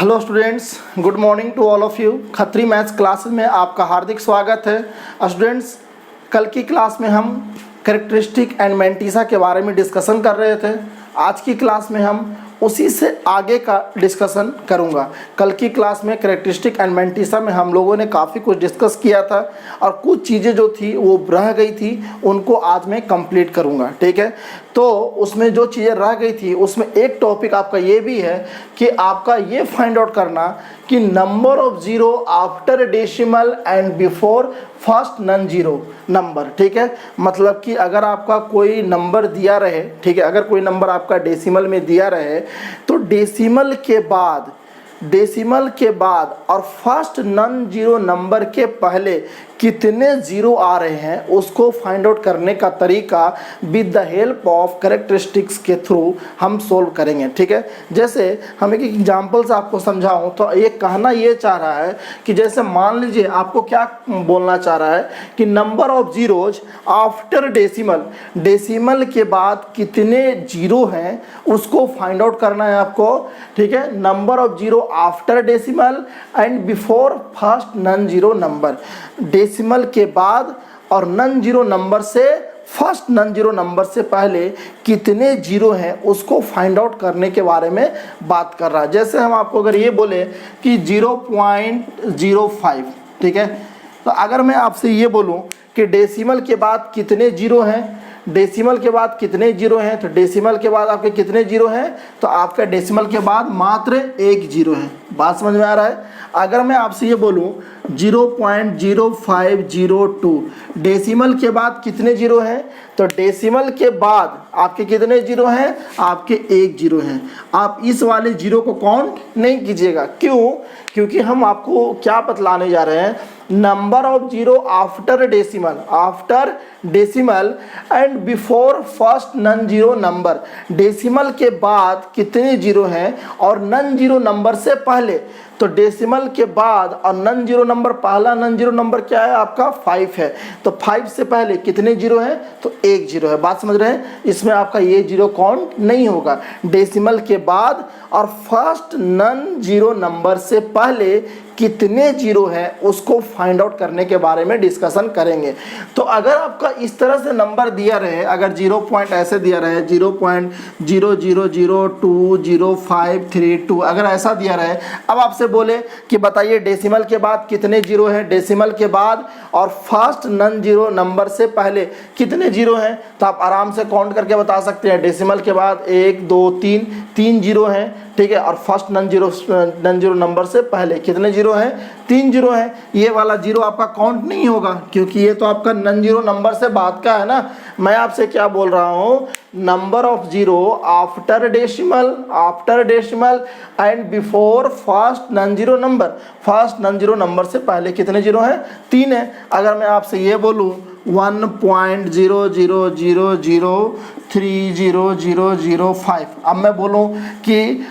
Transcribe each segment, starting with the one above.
Hello students, good morning to all of you. Khatri maths classes में आपका हार्दिक स्वागत है। स्टूडेंट्स, कल की क्लास में हम कैरेक्टरिस्टिक एंड मैंटिसा के बारे में डिस्कशन कर रहे थे। आज की क्लास में हम उसी से आगे का डिस्कशन करूंगा। कल की क्लास में कैरेक्टरिस्टिक एंड मैंटिसा में हम लोगों ने काफ़ी कुछ डिस्कस किया था और कुछ चीज़ें जो थी वो रह गई थी, उनको आज मैं कंप्लीट करूंगा। ठीक है, तो उसमें जो चीज़ें रह गई थी उसमें एक टॉपिक आपका ये भी है कि आपका ये फाइंड आउट करना कि number of zero after decimal and before first non zero number. ठीक है, मतलब कि अगर आपका कोई नंबर दिया रहे, ठीक है, अगर कोई नंबर आपका डेसिमल में दिया रहे तो डेसिमल के बाद और फर्स्ट नॉन जीरो नंबर के पहले कितने जीरो आ रहे हैं उसको फाइंड आउट करने का तरीका with the help of characteristics के थ्रू हम सोल्व करेंगे। ठीक है, जैसे हम एक एग्जांपल से आपको समझाऊं तो ये कहना ये चाह रहा है कि जैसे मान लीजिए आपको क्या बोलना चाह रहा है कि number of zeros after decimal के बाद कितने जीरो हैं उसको फाइंड आउट करना है आपको। ठीक है, number of zero after decimal and before first non zero number. Decimal के बाद और नॉन जीरो नंबर से फर्स्ट नॉन जीरो नंबर से पहले कितने जीरो हैं उसको फाइंड आउट करने के बारे में बात कर रहा है। जैसे हम आपको अगर ये बोले कि 0.05, ठीक है, तो अगर मैं आपसे ये बोलूं कि डेसिमल के बाद कितने जीरो हैं, डेसिमल के बाद कितने जीरो हैं, तो डेसिमल के बाद आपके कितने जीरो हैं, तो आपका डेसिमल के बाद मात्र एक जीरो है। बात समझ में आ रहा है। अगर मैं आपसे ये बोलूं 0.0502, डेसिमल के बाद कितने जीरो हैं, तो डेसिमल के बाद आपके कितने जीरो हैं, आपके एक जीरो हैं। आप इस वाले जीरो को काउंट नहीं कीजिएगा। क्यों? क्योंकि हम आपको क्या बतलाने जा रहे हैं, number of zero after decimal and before first non zero number. Decimal के बाद कितने जीरो हैं और नॉन जीरो नंबर से पहले, तो डेसिमल के बाद और नॉन जीरो नंबर, पहला नॉन जीरो नंबर क्या है आपका 5 है, तो 5 से पहले कितने जीरो हैं, तो एक जीरो है। बात समझ रहे हैं, इसमें आपका ये जीरो काउंट नहीं होगा। डेसिमल के बाद और फर्स्ट नॉन जीरो नंबर से पहले कितने जीरो है उसको फाइंड आउट करने के बारे में डिस्कशन करेंगे। तो अगर आपका इस तरह से नंबर दिया रहे, अगर 0 पॉइंट ऐसे दिया रहे 0.000200532, अगर ऐसा दिया रहे, अब आपसे बोले कि बताइए डेसिमल के बाद कितने जीरो हैं, डेसिमल के बाद और फर्स्ट नॉन जीरो नंबर से पहले कितने जीरो हैं, तो आप आराम से काउंट करके बता सकते हैं। डेसिमल के बाद 1 2 3 जीरो हैं, ठीक है, और फर्स्ट नॉन जीरो नंबर से पहले कितने जीरो हैं, 3 जीरो हैं। ये वाला जीरो आपका काउंट नहीं होगा क्योंकि ये तो आपका नॉन जीरो नंबर से बात का है ना। मैं आपसे क्या बोल रहा हूँ, number of zero after decimal and before first non zero number. First non zero number से पहले कितने जीरो हैं, 3 है। अगर मैं आपसे ये बोलूँ 1.000300005, अब मैं बोलूं कि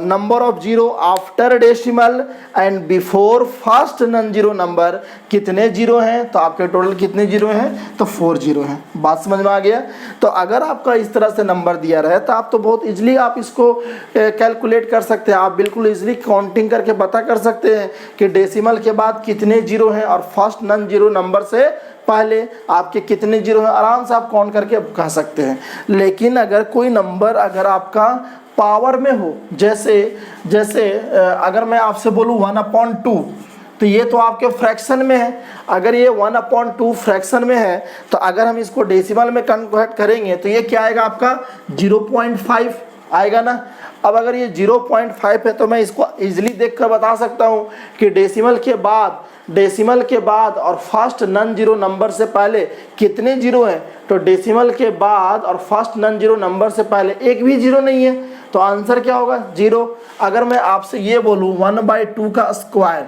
number of zero after decimal and before first non zero number कितने जीरो हैं, तो आपके टोटल कितने जीरो हैं, तो 4 जीरो हैं। बात समझ में आ गया। तो अगर आपका इस तरह से नंबर दिया रहे तो आप तो बहुत इजीली आप इसको कैलकुलेट कर सकते हैं। आप बिल्कुल इजीली काउंटिंग करके पता कर सकते हैं कि डेसिमल के बाद कितने जीरो हैं और फर्स्ट नॉन जीरो नंबर से पहले आपके कितने जीरो हैं, आराम से आप काउंट करके कह सकते हैं। लेकिन अगर कोई नंबर अगर आपका पावर में हो, जैसे अगर मैं आपसे बोलूँ 1/2, तो ये तो आपके फ्रैक्शन में है। अगर ये 1/2 फ्रैक्शन में है तो अगर हम इसको डेसिमल में कन्वर्ट करेंगे तो ये क्या आएगा आपका 0.5 आएगा ना। अब अगर ये 0.5 है तो मैं इसको इजीली देखकर बता सकता हूँ कि डेसिमल के बाद और फर्स्ट नॉन जीरो नंबर से पहले कितने जीरो हैं, तो डेसिमल के बाद और फर्स्ट नॉन जीरो नंबर से पहले एक भी जीरो नहीं है, तो आंसर क्या होगा, 0। अगर मैं आपसे ये बोलूँ 1/2 का स्क्वायर,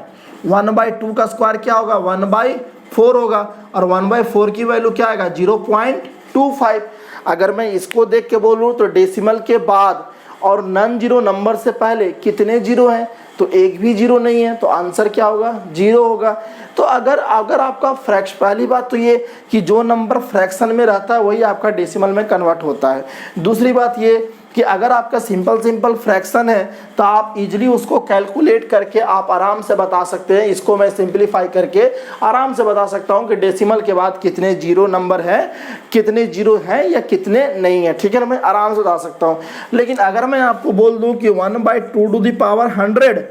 1/2 का स्क्वायर क्या होगा, 1/4 होगा, और 1/4 की वैल्यू क्या आएगा, 0.25। अगर मैं इसको देख के बोलूँ तो डेसिमल के बाद और नॉन जीरो नंबर से पहले कितने जीरो हैं, तो एक भी जीरो नहीं है, तो आंसर क्या होगा, 0 होगा। तो अगर आपका फ्रैक्शन, पहली बात तो ये कि जो नंबर फ्रैक्शन में रहता है वही आपका डेसिमल में कन्वर्ट होता है। दूसरी बात ये कि अगर आपका सिंपल फ्रैक्शन है तो आप इजीली उसको कैलकुलेट करके आप आराम से बता सकते हैं। इसको मैं सिंपलीफाई करके आराम से बता सकता हूं कि डेसिमल के बाद कितने जीरो नंबर है, कितने जीरो हैं या कितने नहीं है, ठीक है ना, मैं आराम से बता सकता हूं। लेकिन अगर मैं आपको बोल दूं कि 1/2 to the power 100,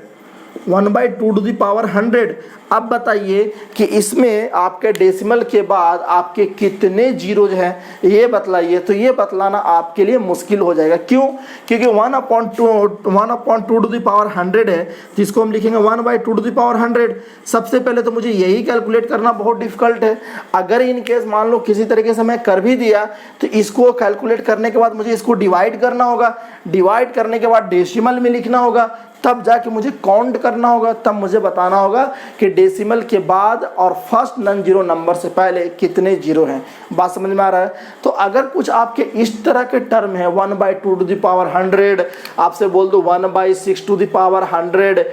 1/2 to the power 100, अब बताइए कि इसमें आपके डेसिमल के बाद आपके कितने जीरो हैं ये बतलाइए। तो ये बतलाना आपके लिए मुश्किल हो जाएगा। क्यों? क्योंकि 1/2 टू द पावर 100 है, जिसको हम लिखेंगे 1/2 टू द पावर 100। सबसे पहले तो मुझे यही कैलकुलेट करना बहुत डिफिकल्ट है। अगर इन केस मान लो किसी तरीके से मैं कर भी दिया तो इसको कैलकुलेट करने के बाद मुझे इसको डिवाइड करना होगा, डिवाइड करने के बाद डेसिमल में लिखना होगा, तब जाके मुझे काउंट करना होगा, तब मुझे बताना होगा कि डेसिमल के बाद और फर्स्ट नॉन जीरो नंबर से पहले कितने जीरो हैं। बात समझ में आ रहा है? तो अगर कुछ आपके इस तरह के टर्म है 1/2 टू द पावर 100, आपसे बोल दो 1/6 to the power 100,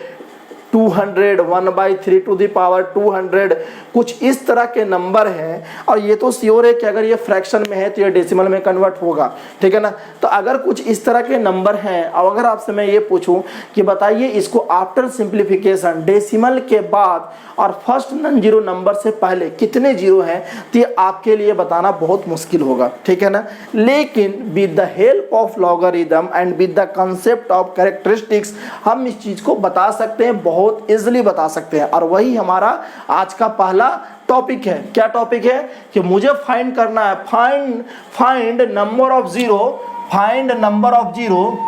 200, 1/3 to the power 200, कुछ इस तरह के नंबर हैं, और ये तो श्योर है कि अगर ये फ्रैक्शन में है तो ये डेसिमल में कन्वर्ट होगा, ठीक है ना। तो अगर कुछ इस तरह के नंबर हैं और अगर आपसे मैं ये पूछूं कि बताइए इसको आफ्टर सिंप्लीफिकेशन डेसिमल के बाद और फर्स्ट नॉन जीरो नंबर से पहले कितने जीरो हैं, तो ये आपके लिए बताना बहुत मुश्किल होगा, ठीक है ना। लेकिन with the help of logarithm and with the concept of characteristics हम इस चीज को बता सकते हैं, बहुत इजीली बता सकते हैं। और वही हमारा आज का पहला टॉपिक है। क्या टॉपिक है? कि मुझे फाइंड करना है, find number of zero, find number of zero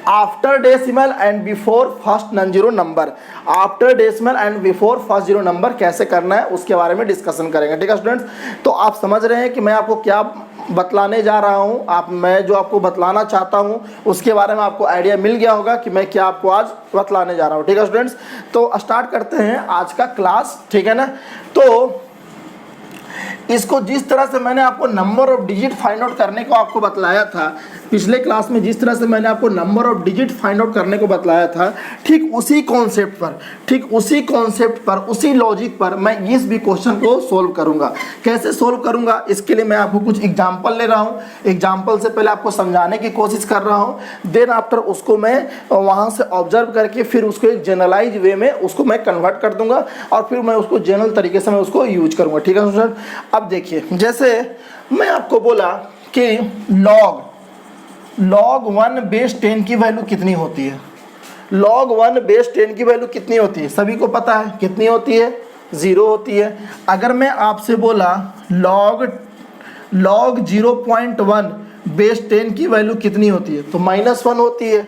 after decimal and before first non zero number. After decimal and before first zero number कैसे करना है उसके बारे में डिस्कशन करेंगे, ठीक है स्टूडेंट्स। तो आप समझ रहे हैं कि मैं आपको क्या बतलाने जा रहा हूं। मैं जो आपको बतलाना चाहता हूं उसके बारे में आपको आइडिया मिल गया होगा कि मैं क्या आपको आज बतलाने जा रहा हूं, ठीक है स्टूडेंट्स। तो स्टार्ट करते हैं आज का क्लास, ठीक है ना। तो इसको जिस तरह से मैंने आपको number of digit find out करने को आपको बतलाया था पिछले क्लास में, जिस तरह से मैंने आपको number of digit find out करने को बतलाया था, ठीक उसी कॉन्सेप्ट पर, उसी लॉजिक पर मैं इस भी क्वेश्चन को सोल्व करूंगा। कैसे सोल्व करूंगा इसके लिए मैं आपको कुछ एग्जांपल ले रहा हूं। एग्जांपल से पहले आपको समझाने की कोशिश कर रहा हूं, देन आफ्टर उसको मैं वहां से ऑब्जर्व करके फिर उसको एक जनरलाइज वे में उसको मैं कन्वर्ट कर दूंगा और फिर मैं उसको जनरल तरीके से मैं उसको यूज करूंगा, ठीक है स्टूडेंट। अब देखिए, जैसे मैं आपको बोला कि log 1 बेस 10 की वैल्यू कितनी होती है। log 1 बेस 10 की वैल्यू कितनी होती है? सभी को पता है कितनी होती है? 0 होती है। अगर मैं आपसे बोला log 0.1 बेस 10 की वैल्यू कितनी होती है, तो -1 होती है।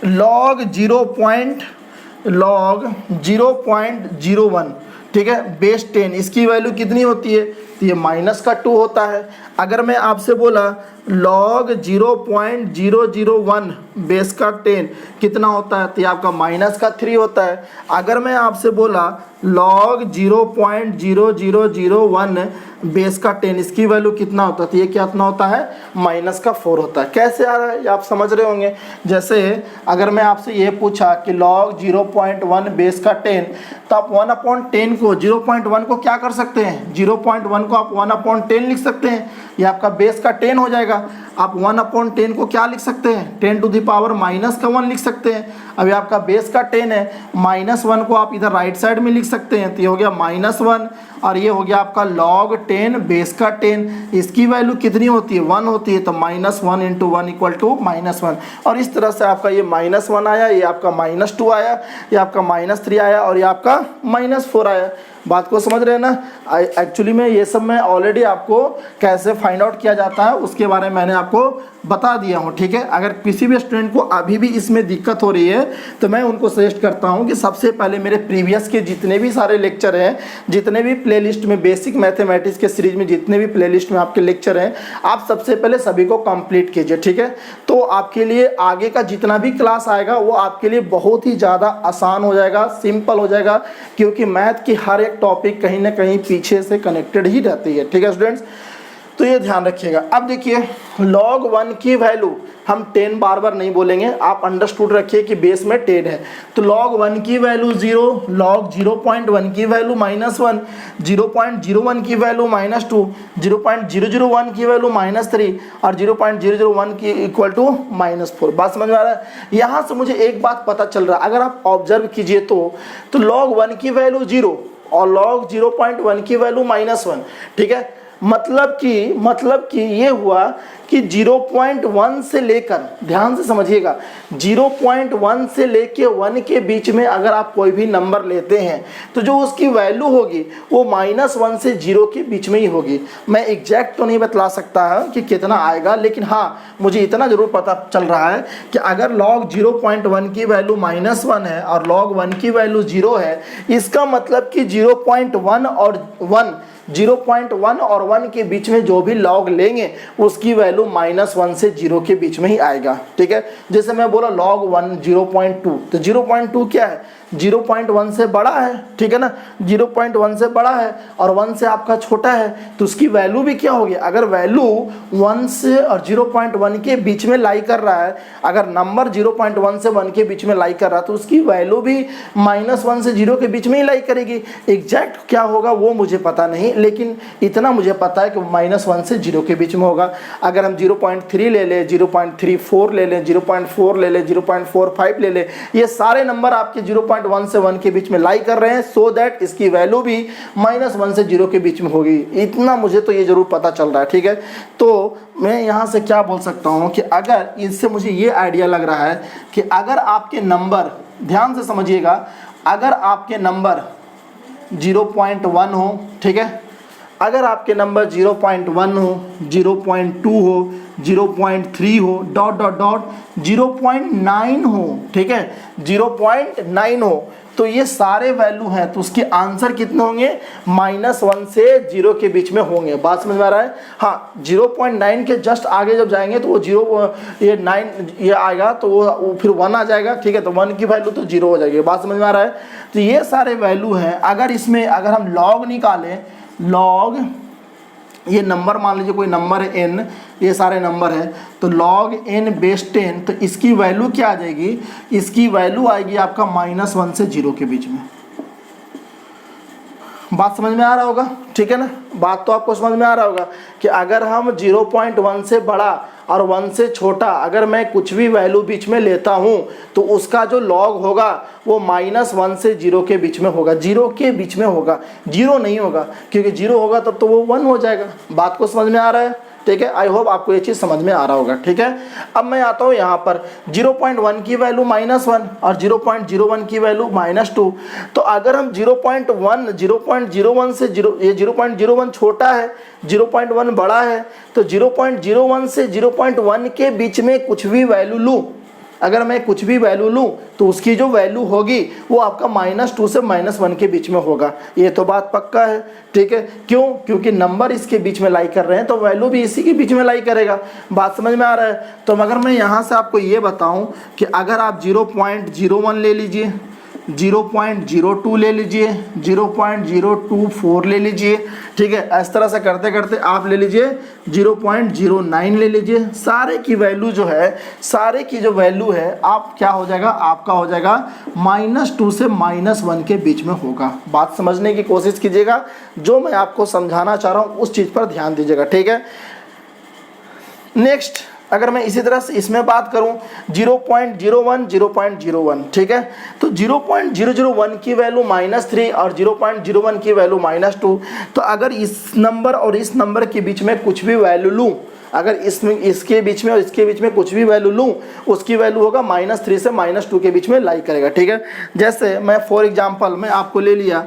log 0.01, ठीक है, बेस 10 इसकी वैल्यू कितनी होती है, तो ये -2 होता है। अगर मैं आपसे बोला log 0.001 बेस का 10 कितना होता है, तो ये आपका -3 होता है। अगर मैं आपसे बोला log 0.0001 बेस का 10 इसकी वैल्यू कितना होता है, तो ये कितना होता है, -4 होता है। कैसे आ रहा है ये आप समझ रहे होंगे। जैसे अगर मैं आपसे ये पूछा कि log 0.1 बेस का 10, तो आप 1/10 को 0.1 को क्या कर सकते हैं, 0.1 को आप 1/10 लिख सकते हैं, ये आपका बेस का 10 हो जाएगा। आप 1/10 को क्या लिख सकते हैं, 10 टू द पावर -1 लिख सकते हैं। अभी आपका बेस का 10 है, -1 को आप इधर राइट साइड में लिख सकते हैं, तो ये हो गया -1, और ये हो गया आपका log 10 बेस का 10। इसकी वैल्यू कितनी होती है, 1 होती है, तो -1 × 1 = -1। और इस तरह से आपका ये -1 आया, ये आपका -2 आया, ये आपका -3 आया और ये आपका -4 आया। बात को समझ रहे हैं ना। एक्चुअली में ये सब मैं ऑलरेडी आपको कैसे फाइंड आउट किया जाता है उसके बारे में मैंने आपको बता दिया हूँ, ठीक है। अगर किसी भी स्टूडेंट को अभी भी इसमें दिक्कत हो रही है तो मैं उनको सजेस्ट करता हूँ कि सबसे पहले मेरे प्रीवियस के जितने भी सारे लेक्चर हैं, जितने भी प्लेलिस्ट में बेसिक मैथमेटिक्स के सीरीज में जितने भी प्लेलिस्ट में आपके लेक्चर हैं, आप सबसे पहले सभी को कंप्लीट कीजिए, ठीक है। तो आपके लिए आगे का जितना भी क्लास आएगा वो आपके लिए बहुत ही ज़्यादा आसान हो जाएगा, सिंपल हो जाएगा, क्योंकि मैथ की हर एक टॉपिक कहीं ना कहीं पीछे से कनेक्टेड ही रहती है, ठीक है स्टूडेंट्स। तो ये ध्यान रखिएगा। अब देखिए log 1 की वैल्यू हम 10 बार बार नहीं बोलेंगे, आप अंडरस्टूड रखिए कि बेस में 10 है। तो log 1 की वैल्यू 0, log 0.1 की वैल्यू -1, 0.01 की वैल्यू -2, 0.001 की वैल्यू -3 और 0.001 की इक्वल टू -4। बात समझ में आ रहा है? यहाँ से मुझे एक बात पता चल रहा है, अगर आप ऑब्जर्व कीजिए तो log 1 की वैल्यू 0 और log 0.1 की वैल्यू -1, ठीक है। मतलब कि ये हुआ कि 0.1 से लेकर, ध्यान से समझिएगा, 0.1 से लेके 1 के बीच में अगर आप कोई भी नंबर लेते हैं तो जो उसकी वैल्यू होगी वो -1 से 0 के बीच में ही होगी। मैं एग्जैक्ट तो नहीं बतला सकता है कि कितना आएगा, लेकिन हाँ मुझे इतना ज़रूर पता चल रहा है कि अगर log 0.1 की वैल्यू -1 है और log 1 की वैल्यू 0 है, इसका मतलब कि 0.1 और 1 के बीच में जो भी log लेंगे उसकी वैल्यू -1 से 0 के बीच में ही आएगा, ठीक है। जैसे मैं बोला log 1 0.2, तो 0.2 क्या है, 0.1 से बड़ा है, ठीक है ना, 0.1 से बड़ा है और 1 से आपका छोटा है, तो उसकी वैल्यू भी क्या होगी, अगर वैल्यू 1 से और 0.1 के बीच में लाई कर रहा है, अगर नंबर 0.1 से 1 के बीच में लाई कर रहा है तो उसकी वैल्यू भी -1 से 0 के बीच में ही लाई करेगी। एग्जैक्ट क्या होगा वो मुझे पता नहीं, लेकिन इतना मुझे पता है कि -1 से 0 के बीच में होगा। अगर हम 0.3 ले लें, 0.34 ले लें, 0.4 ले लें, 0.45 ले लें, ये सारे नंबर आपके 0.1 से 1 के बीच में लाई कर रहे हैं, सो दैट इसकी वैल्यू भी -1 से 0 के बीच में होगी। इतना मुझे तो ये जरूर पता चल रहा है, ठीक है। तो मैं यहाँ से क्या बोल सकता हूँ कि अगर इससे मुझे ये आइडिया लग रहा है कि अगर आपके नंबर, ध्यान से समझिएगा, अगर आपके नंबर 0.1 हो, ठीक है, अगर आपके नंबर 0.1 हो, 0.2 हो, 0.3 हो, डॉट डॉट डॉट 0.9 हो, ठीक है, 0.9 हो, तो ये सारे वैल्यू हैं, तो उसके आंसर कितने होंगे, -1 से 0 के बीच में होंगे। बात समझ में आ रहा है? हाँ, 0.9 के जस्ट आगे जब जाएंगे तो वो 9 ये आएगा, तो वो फिर 1 आ जाएगा, ठीक है, तो 1 की वैल्यू तो 0 हो जाएगी। बात समझ में आ रहा है? तो ये सारे वैल्यू हैं। अगर इसमें अगर हम log निकालें, log ये नंबर मान लीजिए कोई नंबर है n, ये सारे नंबर है, तो log n बेस 10, तो इसकी वैल्यू क्या आ जाएगी, इसकी वैल्यू आएगी आपका -1 से 0 के बीच में। बात समझ में आ रहा होगा, ठीक है ना? बात तो आपको समझ में आ रहा होगा कि अगर हम 0.1 से बड़ा और 1 से छोटा अगर मैं कुछ भी वैल्यू बीच में लेता हूं तो उसका जो log होगा वो -1 से 0 के बीच में होगा, 0 के बीच में होगा, 0 नहीं होगा, क्योंकि 0 होगा तब तो वो 1 हो जाएगा। बात को समझ में आ रहा है? ठीक है, आई होप आपको ये चीज़ समझ में आ रहा होगा, ठीक है। अब मैं आता हूँ यहाँ पर 0.1 की वैल्यू -1 और 0.01 की वैल्यू -2, तो अगर हम 0.1 से 0.01 छोटा है, 0.1 बड़ा है, तो 0.01 से 0.1 के बीच में कुछ भी वैल्यू लूँ, अगर मैं कुछ भी वैल्यू लूँ तो उसकी जो वैल्यू होगी वो आपका -2 से -1 के बीच में होगा। ये तो बात पक्का है, ठीक है। क्यों? क्योंकि नंबर इसके बीच में लाई कर रहे हैं तो वैल्यू भी इसी के बीच में लाई करेगा। बात समझ में आ रहा है? तो अगर मैं यहाँ से आपको ये बताऊँ कि अगर आप 0.01 ले लीजिए, 0.02 ले लीजिए, 0.024 ले लीजिए, ठीक है, इस तरह से करते करते आप ले लीजिए 0.09 ले लीजिए, सारे की वैल्यू जो है, सारे की जो वैल्यू है आप क्या हो जाएगा, आपका हो जाएगा -2 से -1 के बीच में होगा। बात समझने की कोशिश कीजिएगा, जो मैं आपको समझाना चाह रहा हूँ उस चीज़ पर ध्यान दीजिएगा, ठीक है। नेक्स्ट अगर मैं इसी तरह से इसमें बात करूं 0.01, ठीक है, तो 0.001 की वैल्यू -3 और 0.01 की वैल्यू -2, तो अगर इस नंबर और इस नंबर के बीच में कुछ भी वैल्यू लूं, अगर इसमें इसके बीच में और इसके बीच में कुछ भी वैल्यू लूं, उसकी वैल्यू होगा -3 से -2 के बीच में लाई करेगा, ठीक है। जैसे मैं फॉर एग्जांपल मैं आपको ले लिया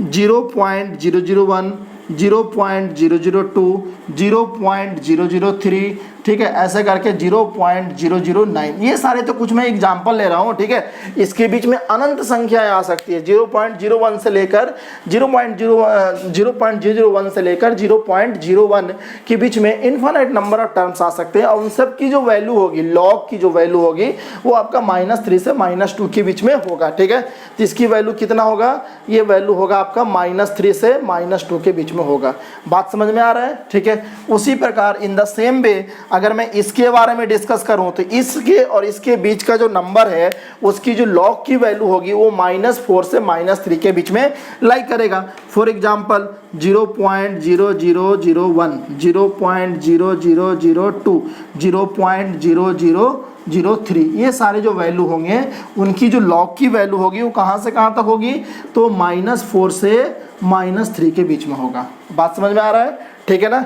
0.001, 0.002, 0.003, ठीक है, ऐसे करके 0.009, ये सारे तो कुछ मैं एग्जांपल ले रहा हूँ, ठीक है। इसके बीच में अनंत संख्याएं आ सकती है, 0.01 से लेकर 0.001 से लेकर 0.01 के बीच में इन्फिनिट नंबर ऑफ टर्म्स आ सकते हैं, और उन सब की जो वैल्यू होगी, लॉग की जो वैल्यू होगी वो आपका -3 से -2 के बीच में होगा, ठीक है। तो इसकी वैल्यू कितना होगा, ये वैल्यू होगा आपका -3 से -2 के बीच में होगा। बात समझ में आ रहा है, ठीक है। है। उसी प्रकार इन द सेम वे अगर मैं इसके बारे में डिस्कस करूं तो इसके और इसके बीच का जो नंबर है उसकी जो लॉग की वैल्यू होगी वो -4 से -3 के बीच में लाई करेगा। फॉर एग्जांपल 0.0001, 0.0002, 0.0003, ये सारे जो वैल्यू होंगे उनकी जो लॉग की वैल्यू होगी वो कहाँ से कहाँ तक होगी, तो -4 से -3 के बीच में होगा। बात समझ में आ रहा है, ठीक है ना।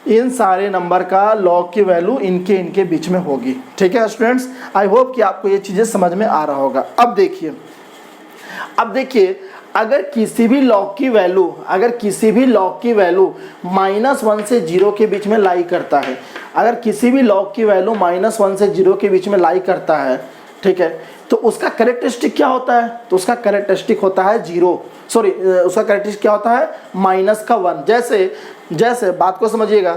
इन सारे नंबर का लॉग की वैल्यू इनके बीच में होगी, ठीक है स्टूडेंट्स। आई होप कि आपको ये चीज़ें समझ में आ रहा होगा। अब देखिए अगर किसी भी लॉग की वैल्यू -1 से 0 के बीच में लाई करता है, अगर किसी भी लॉग की वैल्यू -1 से 0 के बीच में लाई करता है, ठीक है, तो उसका कैरेक्टरिस्टिक क्या होता है, तो उसका कैरेक्टरिस्टिक होता है उसका कैरेक्टरिस्टिक क्या होता है, -1। जैसे बात को समझिएगा,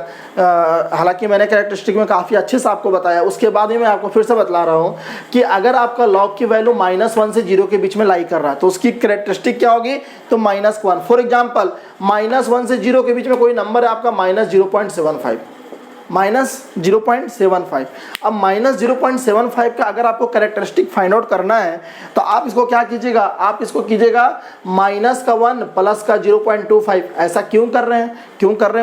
हालांकि मैंने कैरेक्टरिस्टिक में काफ़ी अच्छे से आपको बताया, उसके बाद ही मैं आपको फिर से बतला रहा हूँ कि अगर आपका लॉग की वैल्यू -1 से 0 के बीच में लाई कर रहा है तो उसकी कैरेक्टरिस्टिक क्या होगी, तो -1। फॉर एग्जांपल -1 से 0 के बीच में कोई नंबर है आपका -0.75, -0.75। अब -0.75 का अगर आपको कैरेक्टरिस्टिक फाइंड आउट करना है तो आप इसको क्या कीजिएगा, आप इसको कीजिएगा -1 प्लस का 0.25। ऐसा क्यों कर रहे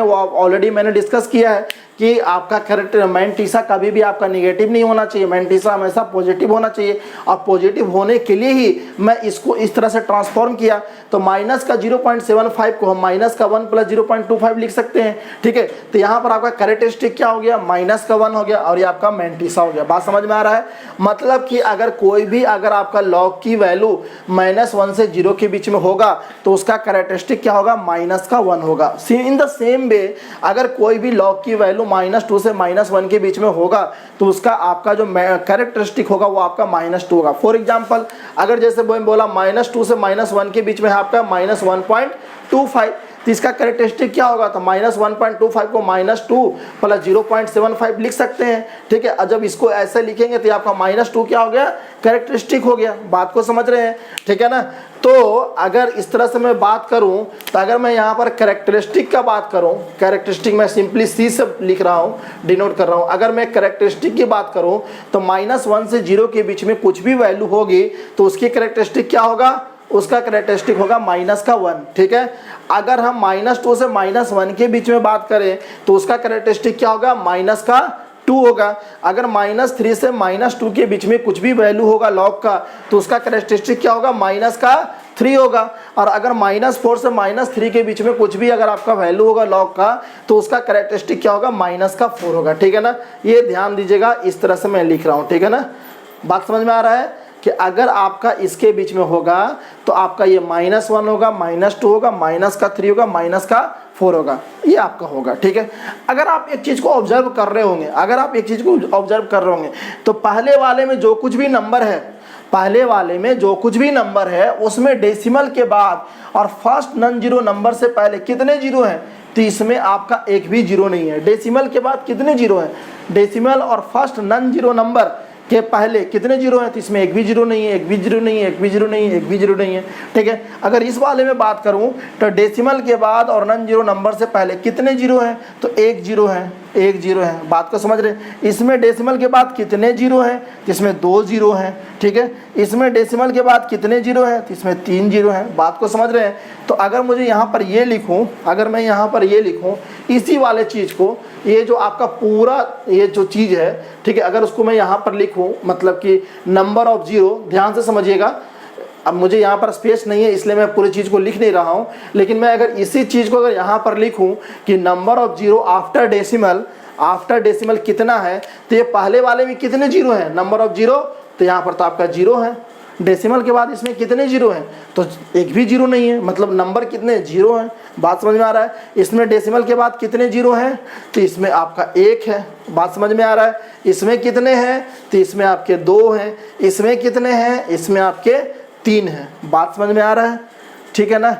हैं वो ऑलरेडी मैंने डिस्कस किया है कि आपका कैरेक्टर मैंटीसा कभी भी आपका नेगेटिव नहीं होना चाहिए, मैंटीसा हमेशा पॉजिटिव होना चाहिए, और पॉजिटिव होने के लिए ही मैं इसको इस तरह से ट्रांसफॉर्म किया। तो माइनस का 0.75 को हम -1 + 0.25 लिख सकते हैं, ठीक है। तो यहाँ पर आपका कैरेक्टरिस्टिक क्या हो गया, -1 हो गया और ये आपका मैंटीसा हो गया। बात समझ में आ रहा है, मतलब कि अगर आपका लॉग की वैल्यू -1 से 0 के बीच में होगा तो उसका कैरेक्टरिस्टिक क्या होगा, -1 होगा। इन द सेम वे अगर कोई भी लॉग की वैल्यू -2 से -1 के बीच में होगा तो उसका आपका जो कैरेक्टरिस्टिक होगा वो आपका -2 होगा। फॉर एग्जांपल अगर जैसे बोला -2 से -1 के बीच में है आपका -1.25, तो इसका कैरेक्टरिस्टिक क्या होगा, तो -1.25 को -2 + 0.75 लिख सकते हैं, ठीक है। जब इसको ऐसे लिखेंगे तो आपका -2 क्या हो गया, कैरेक्टरिस्टिक हो गया। बात को समझ रहे हैं, ठीक है ना। तो अगर इस तरह से मैं बात करूं तो अगर मैं यहाँ पर कैरेक्टरिस्टिक का बात करूं, कैरेक्टरिस्टिक मैं सिंपली C से लिख रहा हूँ, डिनोट कर रहा हूँ। अगर मैं कैरेक्टरिस्टिक की बात करूं तो -1 से 0 के बीच में कुछ भी वैल्यू होगी तो उसकी कैरेक्टरिस्टिक क्या होगा, उसका कैरेक्टरिस्टिक होगा -1, ठीक है। अगर हम -2 से -1 के बीच में बात करें तो उसका कैरेक्टरिस्टिक क्या होगा, -2 होगा। अगर -3 से -2 के बीच में कुछ भी वैल्यू होगा लॉग का तो उसका कैरेक्टरिस्टिक क्या होगा, -3 होगा। और अगर -4 से -3 के बीच में कुछ भी अगर आपका वैल्यू होगा लॉग का तो उसका कैरेक्टरिस्टिक क्या होगा, -4 होगा, ठीक है ना। ये ध्यान दीजिएगा, इस तरह से मैं लिख रहा हूँ, ठीक है ना। बात समझ में आ रहा है कि अगर आपका इसके बीच में होगा तो आपका ये -1 होगा, -2 होगा, -3 होगा, -4 होगा, ये आपका होगा, ठीक है। अगर आप एक चीज़ को ऑब्जर्व कर रहे होंगे, तो पहले वाले में जो कुछ भी नंबर है उसमें डेसिमल के बाद और फर्स्ट नॉन जीरो नंबर से पहले कितने जीरो हैं, तो इसमें आपका एक भी जीरो नहीं है। डेसिमल के बाद कितने जीरो हैं, डेसिमल और फर्स्ट नॉन जीरो नंबर के पहले कितने जीरो हैं, तो इसमें एक भी जीरो नहीं है, एक भी जीरो नहीं है, एक भी जीरो नहीं है, एक भी जीरो नहीं है, ठीक है। अगर इस वाले में बात करूं तो डेसिमल के बाद और नॉन जीरो नंबर से पहले कितने जीरो हैं, तो एक जीरो है। बात को समझ रहे हैं। इसमें डेसिमल के बाद कितने जीरो हैं, तो इसमें 2 जीरो हैं, ठीक है। इसमें डेसिमल के बाद कितने जीरो हैं, तो इसमें 3 जीरो हैं। बात को समझ रहे हैं। तो अगर मुझे यहाँ पर ये लिखूँ, इसी वाले चीज़ को, ये जो आपका पूरा ये जो चीज़ है, ठीक है, अगर उसको मैं यहाँ पर लिखूँ, मतलब कि नंबर ऑफ जीरो, ध्यान से समझिएगा। अब मुझे यहाँ पर स्पेस नहीं है इसलिए मैं पूरी चीज़ को लिख नहीं रहा हूँ, लेकिन मैं अगर इसी चीज़ को अगर यहाँ पर लिखूँ कि number of zero after decimal कितना है, तो ये पहले वाले में कितने जीरो हैं, नंबर ऑफ जीरो, तो यहाँ पर तो आपका जीरो है। डेसिमल के बाद इसमें कितने जीरो हैं, तो एक भी जीरो नहीं है, मतलब नंबर कितने जीरो हैं। बात समझ में आ रहा है। इसमें डेसिमल के बाद कितने जीरो हैं, तो इसमें आपका 1 है। बात समझ में आ रहा है। इसमें कितने हैं, तो इसमें आपके 2 हैं। इसमें कितने हैं, इसमें आपके 3 हैं। बात समझ में आ रहा है, ठीक है ना।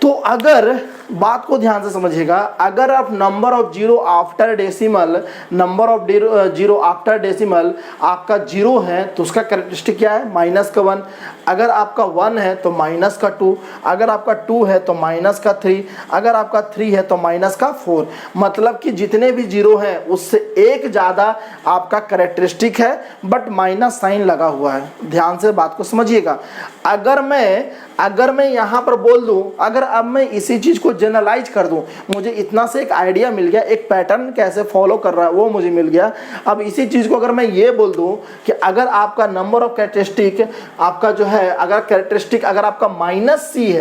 तो अगर बात को ध्यान से समझिएगा, अगर आप number of zero after decimal, number of zero after decimal आपका जीरो है तो उसका कैरेक्टरिस्टिक क्या है, माइनस का 1। अगर आपका 1 है तो माइनस का 2, अगर आपका 2 है तो माइनस का 3, अगर आपका 3 है तो माइनस का 4। मतलब कि जितने भी जीरो हैं उससे एक ज़्यादा आपका कैरेक्टरिस्टिक है, बट माइनस साइन लगा हुआ है। ध्यान से बात को समझिएगा। अगर मैं यहाँ पर बोल दूँ, अगर अब मैं इसी चीज़ को जनरलाइज कर दूँ, मुझे इतना से एक आइडिया मिल गया, एक पैटर्न कैसे फॉलो कर रहा है वो मुझे मिल गया। अब इसी चीज़ को अगर मैं ये बोल दूँ कि अगर आपका नंबर ऑफ कैरेक्टरिस्टिक आपका जो है, अगर कैरेक्टरिस्टिक अगर आपका माइनस सी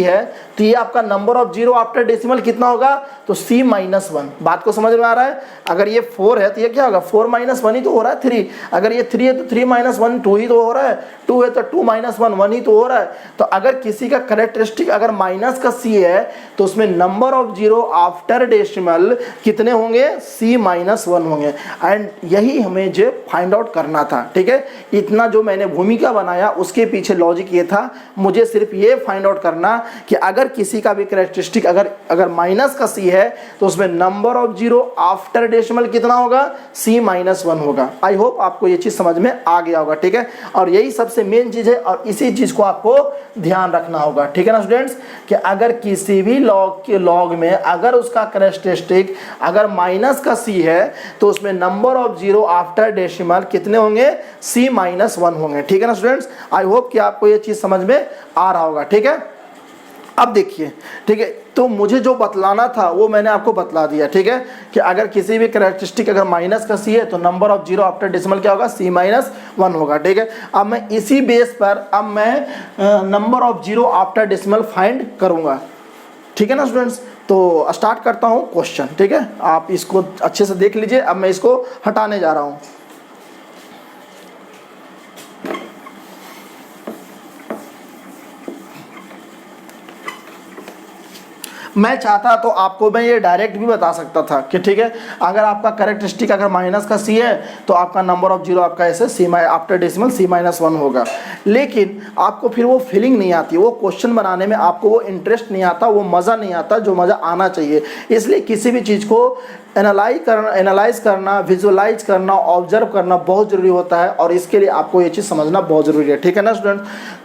है तो ये आपका number of zero after decimal कितना होगा, तो C माइनस 1। बात को समझ में आ रहा है। अगर ये 4 है तो ये क्या होगा, 4 माइनस 1 ही तो हो रहा है 3। अगर ये 3 है तो 3 माइनस 1 2 ही तो हो रहा है, 2 है तो 2 माइनस 1 1 ही तो हो रहा है। तो अगर किसी का कैरेक्टरिस्टिक अगर माइनस का C है तो उसमें number of zero after decimal कितने होंगे, C माइनस 1 होंगे। एंड यही हमें जो फाइंड आउट करना था, ठीक है। इतना जो मैंने भूमिका बनाया उसके पीछे लॉजिक ये था, मुझे सिर्फ ये फाइंड आउट करना कि अगर किसी का भी कैरेक्टरिस्टिक अगर माइनस का C है तो उसमें number of zero after decimal कितना होगा, C माइनस 1 होगा। आई होप आपको ये चीज समझ में आ गया होगा, ठीक है। और यही सबसे मेन चीज है और इसी चीज को आपको ध्यान रखना होगा, ठीक है ना स्टूडेंट्स, कि अगर किसी भी लॉग में अगर उसका कैरेक्टरिस्टिक अगर माइनस का C है तो उसमें number of zero after decimal कितने होंगे, C माइनस 1 होंगे, ठीक है ना स्टूडेंट्स। आई होप कि आपको ये चीज समझ में आ रहा होगा, ठीक है। अब देखिए, ठीक है, तो मुझे जो बतलाना था वो मैंने आपको बतला दिया, ठीक है, कि अगर किसी भी कैरेक्टरिस्टिक अगर माइनस का C है तो number of zero after decimal क्या होगा, C माइनस 1 होगा, ठीक है। अब मैं इसी बेस पर अब मैं number of zero after decimal find करूंगा, ठीक है ना स्टूडेंट्स। तो स्टार्ट करता हूँ क्वेश्चन, ठीक है। आप इसको अच्छे से देख लीजिए। अब मैं इसको हटाने जा रहा हूँ। मैं चाहता तो आपको मैं ये डायरेक्ट भी बता सकता था कि ठीक है, अगर आपका कैरेक्टरिस्टिक अगर माइनस का C है तो आपका नंबर ऑफ जीरो आपका ऐसे C after decimal C minus 1 होगा। लेकिन आपको फिर वो फीलिंग नहीं आती, वो क्वेश्चन बनाने में आपको वो इंटरेस्ट नहीं आता, वो मज़ा नहीं आता जो मज़ा आना चाहिए। इसलिए किसी भी चीज़ को एनालाइज करना, विजुअलाइज करना, ऑब्जर्व करना बहुत ज़रूरी होता है और इसके लिए आपको ये चीज़ समझना बहुत ज़रूरी है, ठीक है ना स्टूडेंट।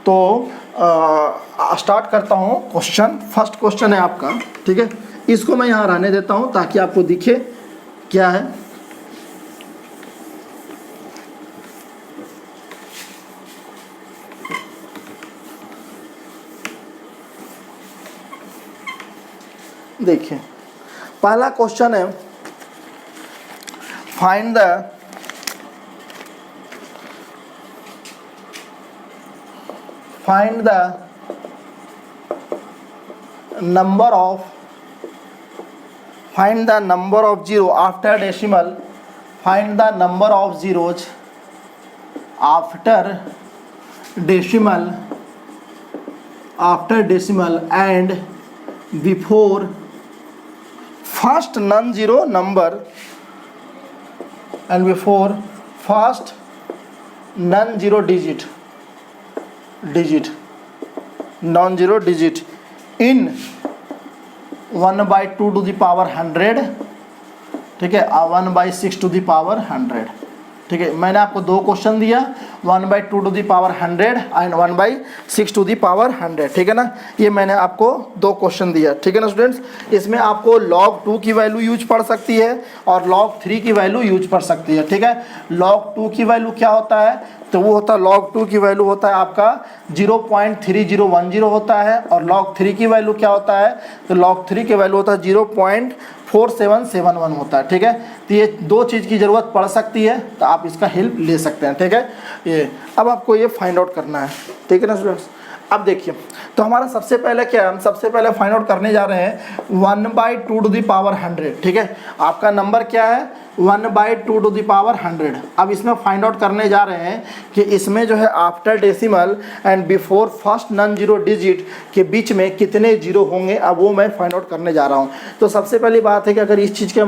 तो स्टार्ट करता हूँ क्वेश्चन। फर्स्ट क्वेश्चन है आपका, ठीक है। इसको मैं यहाँ रहने देता हूँ ताकि आपको दिखे क्या है। देखिए पहला क्वेश्चन है, find the number of zero after decimal, find the number of zeros after decimal and before first non-zero number and before first non-zero digit non-zero digit in 1/2 to the power 100, ठीक है, 1/6 to the power 100, ठीक है। मैंने आपको दो question दिया, 1/2 to the power 100 and 1/6 to the power 100, ठीक है ना। ये मैंने आपको दो क्वेश्चन दिया, ठीक है ना स्टूडेंट्स। इसमें आपको log 2 की वैल्यू यूज पड़ सकती है और log 3 की वैल्यू यूज पड़ सकती है, ठीक है। log 2 की वैल्यू क्या होता है, तो वो होता है log 2 की वैल्यू होता है आपका 0.3010 होता है और log 3 की वैल्यू क्या होता है, तो log 3 की वैल्यू होता है 0.4771 होता है, ठीक है। तो ये दो चीज़ की ज़रूरत पड़ सकती है तो आप इसका हेल्प ले सकते हैं, ठीक है। ये अब आपको ये फाइंड आउट करना है, ठीक है ना स्टूडेंट्स। अब देखिए, तो हमारा सबसे पहले क्या है, हम सबसे पहले फाइंड आउट करने जा रहे हैं 1/2 to the power 100, ठीक है। आपका नंबर क्या है, 1/2^100। अब इसमें फाइंड आउट करने जा रहे हैं कि इसमें जो है after decimal and before first non zero digit के बीच में कितने जीरो होंगे, अब वो मैं फाइंड आउट करने जा रहा हूँ। तो सबसे पहली बात है कि अगर इस चीज़ के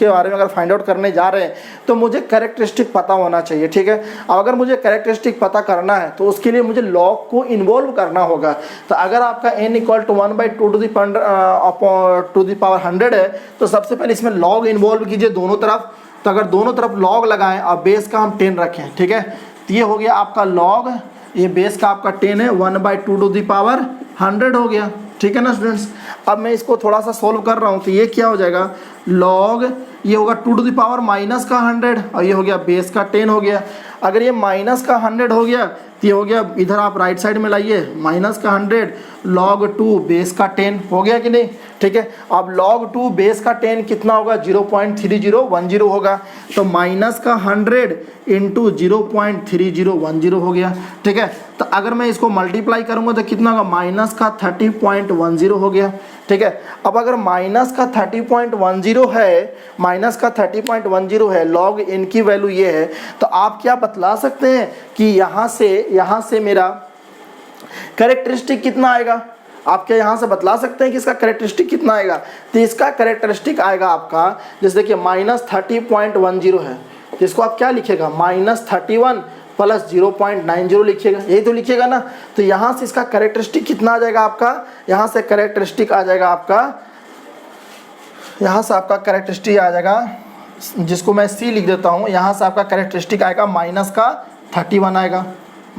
बारे में अगर फाइंड आउट करने जा रहे हैं तो मुझे कैरेक्टरिस्टिक पता होना चाहिए, ठीक है। अब अगर मुझे कैरेक्टरिस्टिक पता करना है तो उसके लिए मुझे लॉग को इन्वॉल्व करना होगा। तो अगर आपका n = 1/2^100 है तो सबसे पहले इसमें लॉग इन्वॉल्व कीजिए दोनों तरफ। तो अगर दोनों तरफ लॉग लगाएं और बेस का हम 10 रखें, ठीक है, तो ये हो गया आपका लॉग, ये बेस का आपका 10 है, 1/2^100 हो गया, ठीक है ना स्टूडेंट्स। अब मैं इसको थोड़ा सा सोल्व कर रहा हूँ तो ये क्या हो जाएगा, लॉग ये होगा 2^-100 और ये हो गया बेस का 10 हो गया। अगर ये -100 हो गया तो ये हो गया, इधर आप राइट साइड में लाइए, -100 log 2 बेस का 10 हो गया कि नहीं, ठीक है। अब log 2 बेस का 10 कितना होगा, 0.3010 होगा। तो -100 इंटू 0.3010 हो गया, ठीक है। तो अगर मैं इसको मल्टीप्लाई करूंगा तो कितना होगा, -30.10 हो गया, ठीक है। अब अगर -30.10 है, -30.10 है, log n की वैल्यू ये है, तो आप क्या बतला सकते हैं कि यहाँ से मेरा कैरेक्टरिस्टिक कितना आएगा। आप क्या यहाँ से बतला सकते हैं कि इसका कैरेक्टरिस्टिक कितना आएगा। तो इसका कैरेक्टरिस्टिक आएगा आपका, जैसे देखिए -30.10 है, तो इसको आप क्या लिखेगा, -31 + 0.90 लिखिएगा, यही तो लिखिएगा ना। तो यहाँ से इसका कैरेक्टरिस्टिक कितना आ जाएगा आपका, यहाँ से कैरेक्टरिस्टिक आ जाएगा आपका, यहाँ से आपका कैरेक्टरिस्टिक आ जाएगा, जिसको मैं C लिख देता हूँ, यहाँ से आपका कैरेक्टरिस्टिक आएगा -31 आएगा।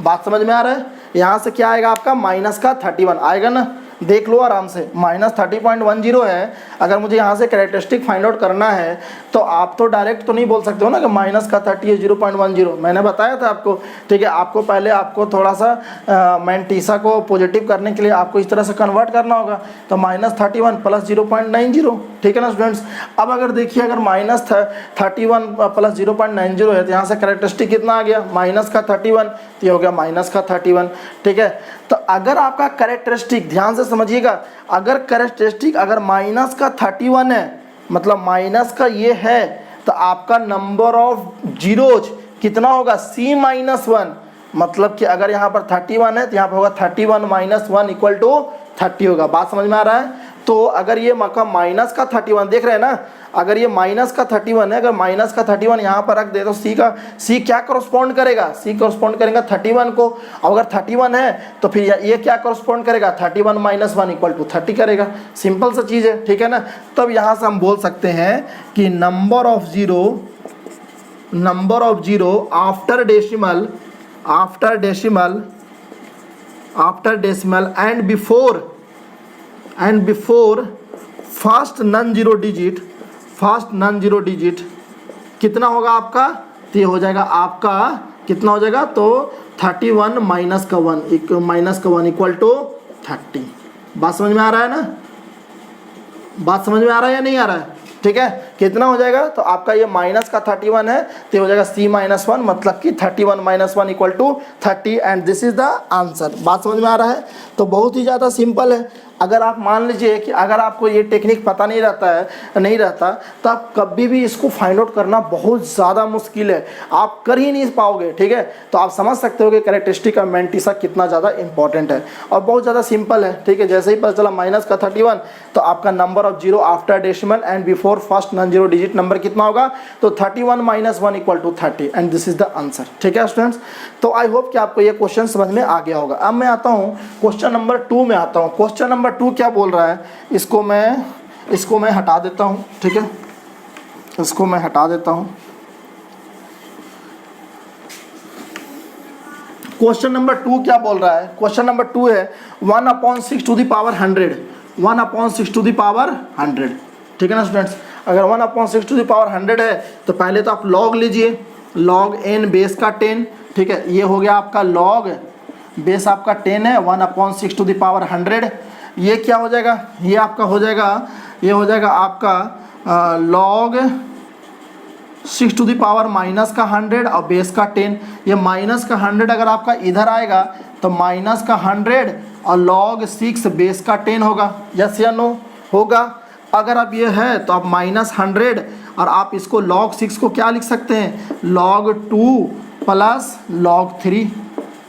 बात समझ में आ रहा है। यहाँ से क्या आएगा आपका, -31 आएगा ना, देख लो आराम से। -30.10 है, अगर मुझे यहाँ से कैरेक्टरिस्टिक फाइंड आउट करना है तो आप तो डायरेक्ट तो नहीं बोल सकते हो ना कि -30 है 0.10, मैंने बताया था आपको, ठीक है। आपको पहले आपको थोड़ा सा मैंटीसा को पॉजिटिव करने के लिए आपको इस तरह से कन्वर्ट करना होगा। तो -31 + 0.90, ठीक है ना स्टूडेंट्स। अब अगर देखिए, अगर -31 + 0.90 है तो यहाँ से कैरेक्टरिस्टिक कितना आ गया, -31, तो ये हो गया -31, ठीक है। तो अगर आपका कैरेक्टरिस्टिक, ध्यान से समझिएगा, अगर कैरेक्टरिस्टिक अगर -31 है, मतलब माइनस का ये है, तो आपका नंबर ऑफ जीरोज कितना होगा, C-1, मतलब कि अगर यहाँ पर 31 है तो यहाँ पर होगा 31 - 1 = 30 होगा। बात समझ में आ रहा है। तो अगर ये माइनस का 31 देख रहे हैं ना, अगर ये माइनस का 31 है, अगर माइनस का 31 यहाँ पर रख दे तो C क्या करस्पॉन्ड करेगा, C करस्पॉन्ड करेगा 31 को। और अगर 31 है तो फिर ये क्या करस्पॉन्ड करेगा, 31 - 1 = 30 करेगा। सिंपल सा चीज़ है, ठीक है ना। तब यहाँ से हम बोल सकते हैं कि number of zero after decimal and before first non zero digit कितना होगा आपका, तो ये हो जाएगा आपका, कितना हो जाएगा, तो 31 - 1 = 30। बात समझ में आ रहा है ना, बात समझ में आ रहा है या नहीं आ रहा है, ठीक है। कितना हो जाएगा, तो आपका ये माइनस का 31 है तो हो जाएगा C-1, मतलब कि 31 - 1 = 30 and this is the answer. बात समझ में आ रहा है। तो बहुत ही ज़्यादा सिंपल है। अगर आप मान लीजिए कि अगर आपको ये टेक्निक पता नहीं रहता तो आप कभी भी इसको फाइंड आउट करना बहुत ज़्यादा मुश्किल है, आप कर ही नहीं पाओगे, ठीक है। तो आप समझ सकते हो कि कैरेक्टरिस्टिक ऑफ मैंटीसा कितना ज़्यादा इंपॉर्टेंट है और बहुत ज़्यादा सिंपल है, ठीक है। जैसे ही पता चला माइनस का 31 तो आपका number of zero after decimal and before first non zero digit number कितना होगा, तो 31 - 1 = 30 and this is the answer, ठीक है स्टूडेंट्स। तो आई होप कि आपको ये क्वेश्चन समझ में आ गया होगा। अब मैं आता हूँ क्वेश्चन नंबर 2 में आता हूँ। क्वेश्चन नंबर 2 क्या बोल रहा है, इसको मैं हटा देता हूँ, ठीक है, इसको मैं हटा देता हूँ। क्वेश्चन नंबर 2 क्या बोल रहा है, क्वेश्चन नंबर 2 है 1/6 to the power 100, 1/6 to the power 100, ठीक है ना स्टूडेंट्स। अगर 1/6 to the power 100 है तो पहले तो आप लॉग लीजिए, लॉग n बेस का 10, ठीक है। ये हो गया आपका लॉग बेस आपका 10 है, 1/6 to the power 100। ये क्या हो जाएगा, ये आपका हो जाएगा, ये हो जाएगा आपका लॉग 6 to the power -100 और बेस का 10। ये माइनस का 100 अगर आपका इधर आएगा तो माइनस का 100 और लॉग 6 बेस का 10 होगा, यस या नो होगा। अगर अब ये है तो आप -100 और आप इसको log 6 को क्या लिख सकते हैं, log 2 प्लस log 3,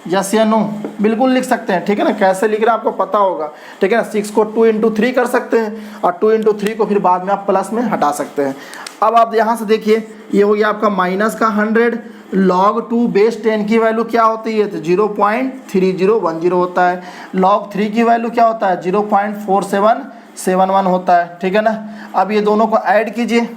यस या नो, बिल्कुल लिख सकते हैं, ठीक है ना। कैसे लिख रहे हैं आपको पता होगा, ठीक है ना। 6 को 2 इंटू 3 कर सकते हैं और 2 इंटू 3 को फिर बाद में आप प्लस में हटा सकते हैं। अब आप यहाँ से देखिए, ये हो गया आपका माइनस का 100, log 2 बेस 10 की वैल्यू क्या होती है, तो 0.3010 होता है। log 3 की वैल्यू क्या होता है, 0.4771 होता है, ठीक है ना। अब ये दोनों को ऐड कीजिए,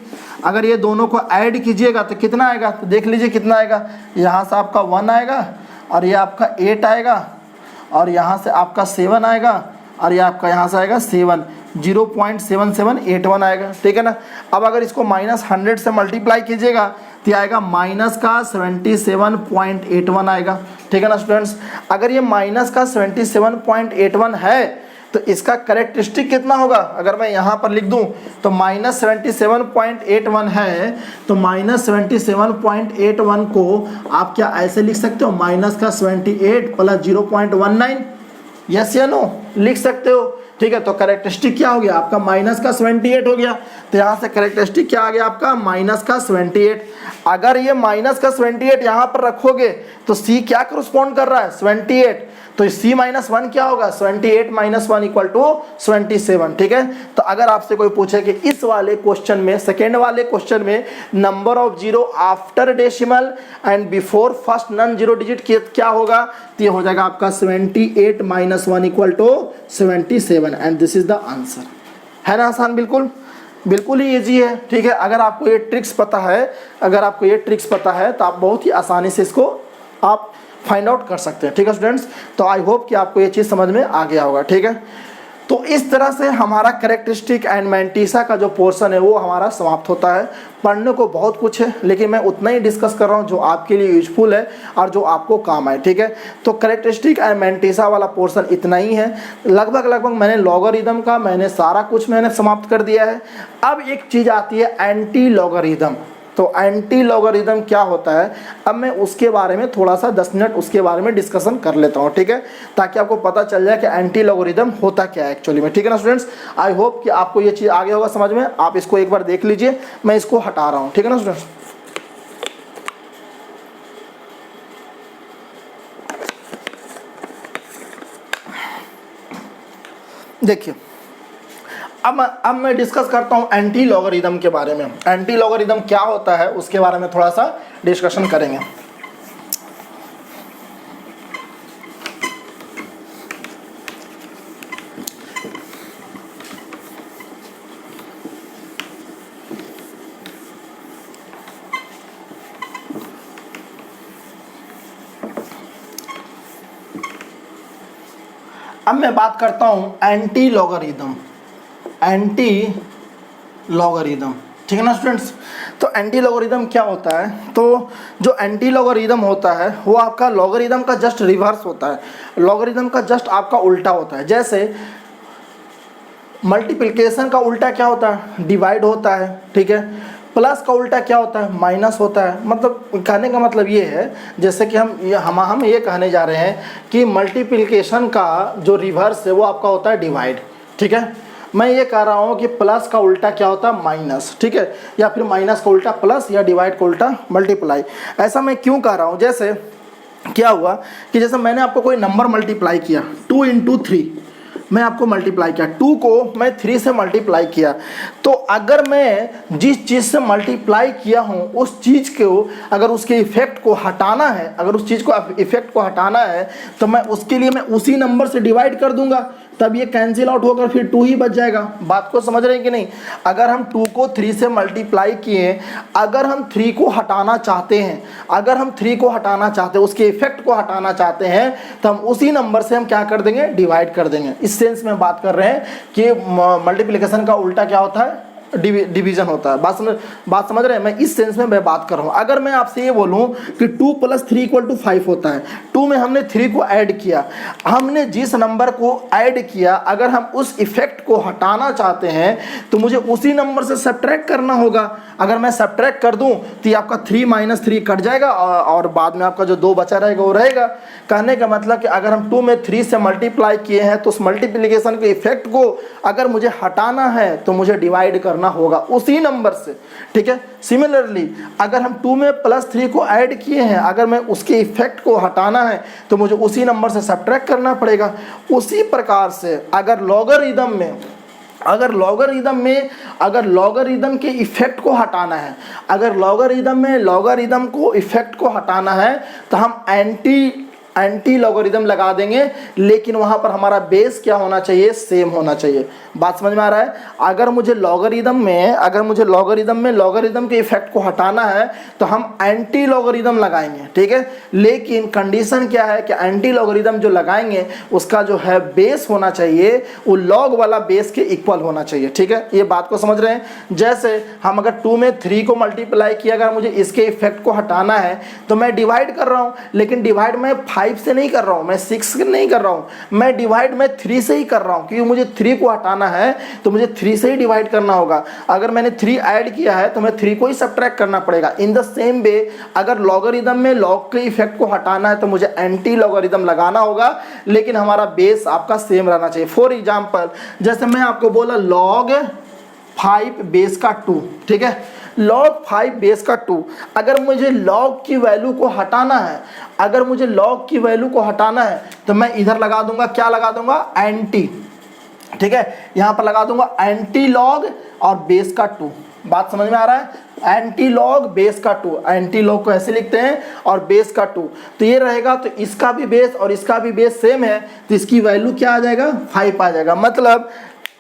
अगर ये दोनों को ऐड कीजिएगा तो कितना आएगा, तो देख लीजिए कितना आएगा। यहाँ से आपका 1 आएगा और ये आपका 8 आएगा और यहाँ से आपका 7 आएगा और ये आपका यहाँ से आएगा 7, 0.7781 आएगा, ठीक है ना। अब अगर इसको -100 से मल्टीप्लाई कीजिएगा तो आएगा माइनस का 77.81 आएगा, ठीक है ना स्टूडेंट्स। अगर ये माइनस का 77.81 है तो इसका करेक्टरिस्टिक कितना होगा, अगर मैं यहाँ पर लिख दूँ तो -77.81 है, तो -77.81 को आप क्या ऐसे लिख सकते हो, माइनस का 78 प्लस 0.19, यस या नो, लिख सकते हो, ठीक है। तो करेक्टरिस्टिक क्या हो गया आपका, माइनस का 78 हो गया, तो यहाँ से करेक्टरिस्टिक क्या आ गया आपका, माइनस का 78। अगर ये माइनस का 78 यहाँ पर रखोगे तो C क्या करस्पॉन्ड कर रहा है, 28, तो C -1 क्या होगा, 28 - 1 = 27, ठीक है। तो अगर आपसे कोई पूछे कि इस वाले क्वेश्चन में, सेकेंड वाले क्वेश्चन में number of zero after decimal and before first non zero digit क्या होगा, तो ये हो जाएगा आपका 28 - 1 = 77 and this is the answer. है ना आसान, बिल्कुल बिल्कुल ही ईजी है, ठीक है। अगर आपको ये ट्रिक्स पता है, अगर आपको ये ट्रिक्स पता है तो आप बहुत ही आसानी से इसको आप फाइंड आउट कर सकते हैं, ठीक है स्टूडेंट्स। तो आई होप कि आपको ये चीज़ समझ में आ गया होगा, ठीक है। तो इस तरह से हमारा करेक्टरिस्टिक एंड मैंटिसा का जो पोर्शन है वो हमारा समाप्त होता है। पढ़ने को बहुत कुछ है लेकिन मैं उतना ही डिस्कस कर रहा हूँ जो आपके लिए यूजफुल है और जो आपको काम आए, ठीक है। तो करेक्टरिस्टिक एंड मैंटिसा वाला पोर्शन इतना ही है। लगभग मैंने लॉगरिदम का मैंने सारा कुछ मैंने समाप्त कर दिया है। अब एक चीज़ आती है एंटी लॉगरिदम। तो एंटी लॉगरिदम क्या होता है, अब मैं उसके बारे में थोड़ा सा 10 मिनट उसके बारे में डिस्कशन कर लेता हूँ, ठीक है, ताकि आपको पता चल जाए कि एंटी लॉगरिदम होता क्या है एक्चुअली में, ठीक है ना स्टूडेंट्स। आई होप कि आपको ये चीज़ आगे होगा समझ में। आप इसको एक बार देख लीजिए, मैं इसको हटा रहा हूँ, ठीक है ना स्टूडेंट्स। देखिए अब मैं डिस्कस करता हूँ एंटी लॉगरिदम के बारे में। एंटी लॉगरिदम क्या होता है उसके बारे में थोड़ा सा डिस्कशन करेंगे। अब मैं बात करता हूँ एंटी लॉगरिदम, एंटी लॉगरिदम, ठीक है ना स्टूडेंट्स। तो एंटी लॉगरिदम क्या होता है, तो जो एंटी लॉगरिदम होता है वो आपका लॉगरिदम का जस्ट रिवर्स होता है, लॉगरिदम का जस्ट आपका उल्टा होता है। जैसे मल्टीप्लिकेशन का उल्टा क्या होता है, डिवाइड होता है, ठीक है। प्लस का उल्टा क्या होता है, माइनस होता है। मतलब कहने का मतलब ये है, जैसे कि हम ये कहने जा रहे हैं कि मल्टीप्लिकेशन का जो रिवर्स है वो आपका होता है डिवाइड, ठीक है। मैं ये कह रहा हूँ कि प्लस का उल्टा क्या होता है, माइनस, ठीक है, या फिर माइनस का उल्टा प्लस या डिवाइड का उल्टा मल्टीप्लाई। ऐसा मैं क्यों कह रहा हूँ, जैसे क्या हुआ कि जैसे मैंने आपको कोई नंबर मल्टीप्लाई किया 2 × 3, मैं आपको मल्टीप्लाई किया 2 को मैं 3 से मल्टीप्लाई किया, तो अगर मैं जिस चीज़ से मल्टीप्लाई किया हूँ उस चीज़ को अगर उसके इफेक्ट को हटाना है, अगर उस चीज़ को इफेक्ट को हटाना है तो मैं उसके लिए मैं उसी नंबर से डिवाइड कर दूंगा, तब ये कैंसिल आउट होकर फिर 2 ही बच जाएगा। बात को समझ रहे हैं कि नहीं। अगर हम 2 को 3 से मल्टीप्लाई किए, अगर हम 3 को हटाना चाहते हैं, अगर हम 3 को हटाना चाहते हैं, उसके इफेक्ट को हटाना चाहते हैं, तो हम उसी नंबर से हम क्या कर देंगे, डिवाइड कर देंगे। इस सेंस में बात कर रहे हैं कि मल्टीप्लिकेशन का उल्टा क्या होता है, डिवीजन होता है। बात समझ रहे हैं, मैं इस सेंस में मैं बात कर रहा हूँ। अगर मैं आपसे ये बोलूँ कि 2 + 3 = 5 होता है, 2 में हमने 3 को ऐड किया, हमने जिस नंबर को ऐड किया अगर हम उस इफेक्ट को हटाना चाहते हैं तो मुझे उसी नंबर से सब्ट्रैक्ट करना होगा। अगर मैं सब्ट्रैक्ट कर दूं तो ये आपका 3 - 3 कट जाएगा और बाद में आपका जो 2 बचा रहेगा वो रहेगा। कहने का मतलब कि अगर हम 2 में 3 से मल्टीप्लाई किए हैं तो उस मल्टीप्लिकेशन के इफेक्ट को अगर मुझे हटाना है तो मुझे डिवाइड करना करना होगा उसी नंबर से, ठीक है। सिमिलरली अगर हम 2 में +3 को ऐड किए हैं, अगर मैं उसके इफेक्ट को हटाना है तो मुझे उसी नंबर से सब्ट्रैक्ट करना पड़ेगा। उसी प्रकार से अगर लॉगरिदम लॉगरिदम के इफेक्ट को हटाना है, अगर लॉगरिदम में लॉगरिदम को इफेक्ट को हटाना है तो हम एंटी लॉगरिदम लगा देंगे, लेकिन वहां पर हमारा बेस क्या होना चाहिए, सेम होना चाहिए। बात समझ में आ रहा है। अगर मुझे लॉगरिदम में लॉगरिदम के इफेक्ट को हटाना है तो हम एंटी लॉगरिदम लगाएंगे, ठीक है। लेकिन कंडीशन क्या है कि एंटी लॉगरिदम जो लगाएंगे उसका जो है बेस होना चाहिए वो लॉग वाला बेस के इक्वल होना चाहिए, ठीक है। ये बात को समझ रहे हैं। जैसे हम अगर 2 में 3 को मल्टीप्लाई किया, अगर मुझे इसके इफेक्ट को हटाना है तो मैं डिवाइड कर रहा हूं, लेकिन डिवाइड मैं 5 से नहीं कर रहा हूं, मैं 6 से नहीं कर रहा हूं, मैं डिवाइड मैं 3 से ही कर रहा हूं, क्योंकि मुझे 3 को हटाना है तो मुझे 3 से ही डिवाइड करना होगा। अगर मैंने 3 ऐड किया है तो मैं 3 को ही सब्ट्रैक्ट करना पड़ेगा। इन द सेम वे अगर लॉगरिदम में लॉग के इफेक्ट को हटाना है तो मुझे एंटी लॉगरिदम लगाना होगा, लेकिन हमारा बेस आपका सेम रहना चाहिए। फॉर एग्जांपल जैसे मैं आपको बोला log 5 बेस का 2, ठीक है, log 5 बेस का 2। अगर मुझे log की वैल्यू को हटाना है, तो मैं इधर लगा दूंगा, क्या लगा दूंगा, एंटी, ठीक है। यहां पर लगा दूंगा एंटी लॉग और बेस का 2। बात समझ में आ रहा है। एंटी लॉग बेस का 2, एंटी लॉग को ऐसे लिखते हैं और बेस का 2, तो ये रहेगा। तो इसका भी बेस और इसका भी बेस सेम है, तो इसकी वैल्यू क्या आ जाएगा, 5 आ जाएगा। मतलब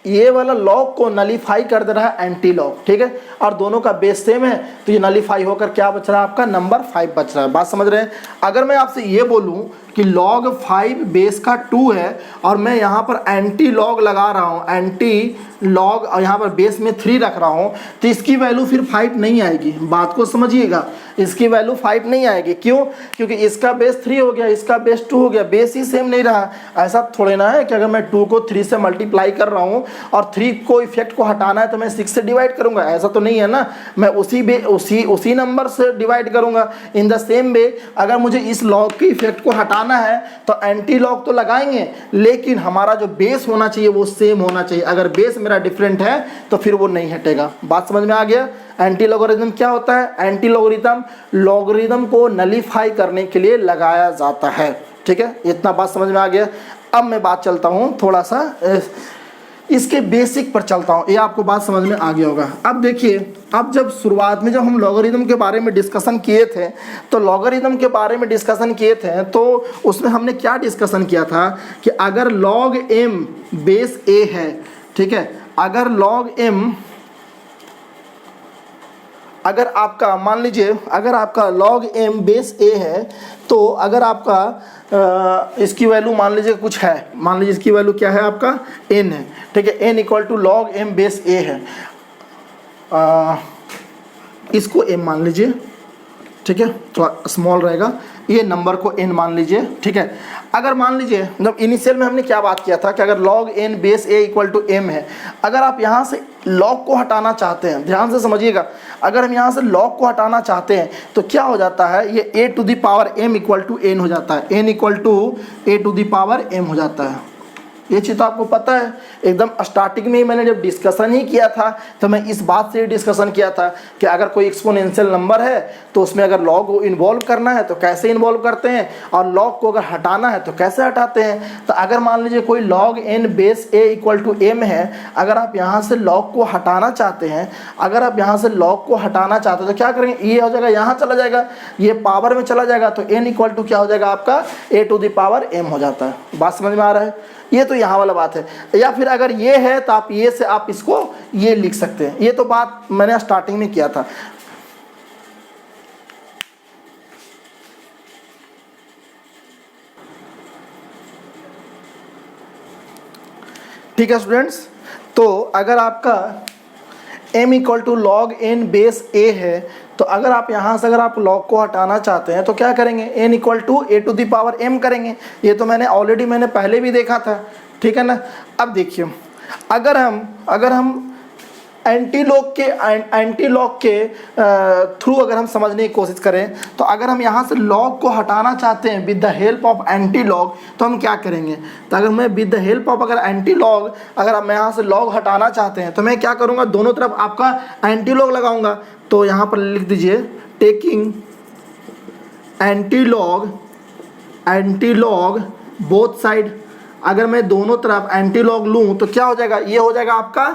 ये वाला लॉग को नलीफाई कर दे रहा है एंटी लॉग, ठीक है, और दोनों का बेस सेम है, तो ये नलीफाई होकर क्या बच रहा है, आपका नंबर 5 बच रहा है। बात समझ रहे हैं। अगर मैं आपसे ये बोलूं कि log 5 बेस का 2 है और मैं यहाँ पर एंटी लॉग लगा रहा हूँ, एंटी लॉग, और यहाँ पर बेस में 3 रख रहा हूँ, तो इसकी वैल्यू फिर 5 नहीं आएगी। बात को समझिएगा, इसकी वैल्यू 5 नहीं आएगी। क्यों? क्योंकि इसका बेस 3 हो गया, इसका बेस 2 हो गया, बेस ही सेम नहीं रहा। ऐसा थोड़े ना है कि अगर मैं 2 को 3 से मल्टीप्लाई कर रहा हूँ और 3 को इफेक्ट को हटाना है तो मैं 6 से डिवाइड करूँगा, ऐसा तो नहीं है ना। मैं उसी नंबर से डिवाइड करूँगा। इन द सेम वे अगर मुझे इस लॉग के इफेक्ट को हटाना है तो एंटी लॉग तो लगाएंगे, लेकिन हमारा जो बेस होना चाहिए वो सेम होना चाहिए। अगर बेस मेरा डिफरेंट है तो फिर वो नहीं हटेगा। बात समझ में आ गया। एंटी लॉगरिथम क्या होता है? एंटी लॉगरिथम को नलीफाई करने के लिए लगाया जाता है, ठीक है। इतना बात समझ में आ गया। अब मैं बात चलता हूँ थोड़ा सा इसके बेसिक पर चलता हूँ, ये आपको बात समझ में आ गया होगा। अब देखिए, अब जब शुरुआत में जब हम लॉगरिथम के बारे में डिस्कशन किए थे तो उसमें हमने क्या डिस्कशन किया था कि अगर log m बेस a है, ठीक है, अगर आपका मान लीजिए अगर आपका log m बेस a है, तो अगर आपका इसकी वैल्यू मान लीजिए कुछ है, मान लीजिए इसकी वैल्यू क्या है, आपका n है, ठीक है, n equal to log m base a है। इसको m मान लीजिए, ठीक है, थोड़ा स्मॉल रहेगा, ये नंबर को n मान लीजिए, ठीक है। अगर मान लीजिए मतलब इनिशियल में हमने क्या बात किया था कि अगर log n base a equal to m है, अगर आप यहाँ से log को हटाना चाहते हैं, ध्यान से समझिएगा, अगर हम यहाँ से log को हटाना चाहते हैं तो क्या हो जाता है, ये a to the power m equal to n हो जाता है, n equal to a to the power m हो जाता है। ये चीज़ तो आपको पता है। एकदम स्टार्टिंग में ही मैंने जब डिस्कशन ही किया था तो मैं इस बात से डिस्कशन किया था कि अगर कोई एक्सपोनेंशियल नंबर है तो उसमें अगर लॉग को इन्वॉल्व करना है तो कैसे इन्वॉल्व करते हैं, और लॉग को अगर हटाना है तो कैसे हटाते हैं। तो अगर मान लीजिए कोई log n base a equal to m है, अगर आप यहाँ से लॉग को हटाना चाहते हैं, तो क्या करेंगे, ये हो जाएगा, यहाँ चला जाएगा, ये पावर में चला जाएगा, तो n इक्वल टू क्या हो जाएगा, आपका a to the power m हो जाता है। बात समझ में आ रहा है। ये तो यहाँ वाला बात है। या फिर अगर ये है तो आप ये से आप इसको ये लिख सकते हैं। ये तो बात मैंने स्टार्टिंग में किया था। ठीक है स्टूडेंट्स, तो अगर आपका m equal to log n base a है, तो अगर आप यहाँ से अगर आप log को हटाना चाहते हैं तो क्या करेंगे, n equal to a to the power m करेंगे। ये तो मैंने पहले भी देखा था, ठीक है ना। अब देखिए, अगर हम एंटी लॉग के थ्रू अगर हम समझने की कोशिश करें तो अगर हम यहाँ से लॉग को हटाना चाहते हैं with the help of anti log तो हम क्या करेंगे। तो अगर मैं विद द हेल्प ऑफ अगर एंटी लॉग अगर मैं यहाँ से लॉग हटाना चाहते हैं तो मैं क्या करूँगा, दोनों तरफ आपका एंटी लॉग लगाऊंगा। तो यहाँ पर लिख दीजिए taking anti log both side. अगर मैं दोनों तरफ एंटी लॉग लूँ तो क्या हो जाएगा, ये हो जाएगा आपका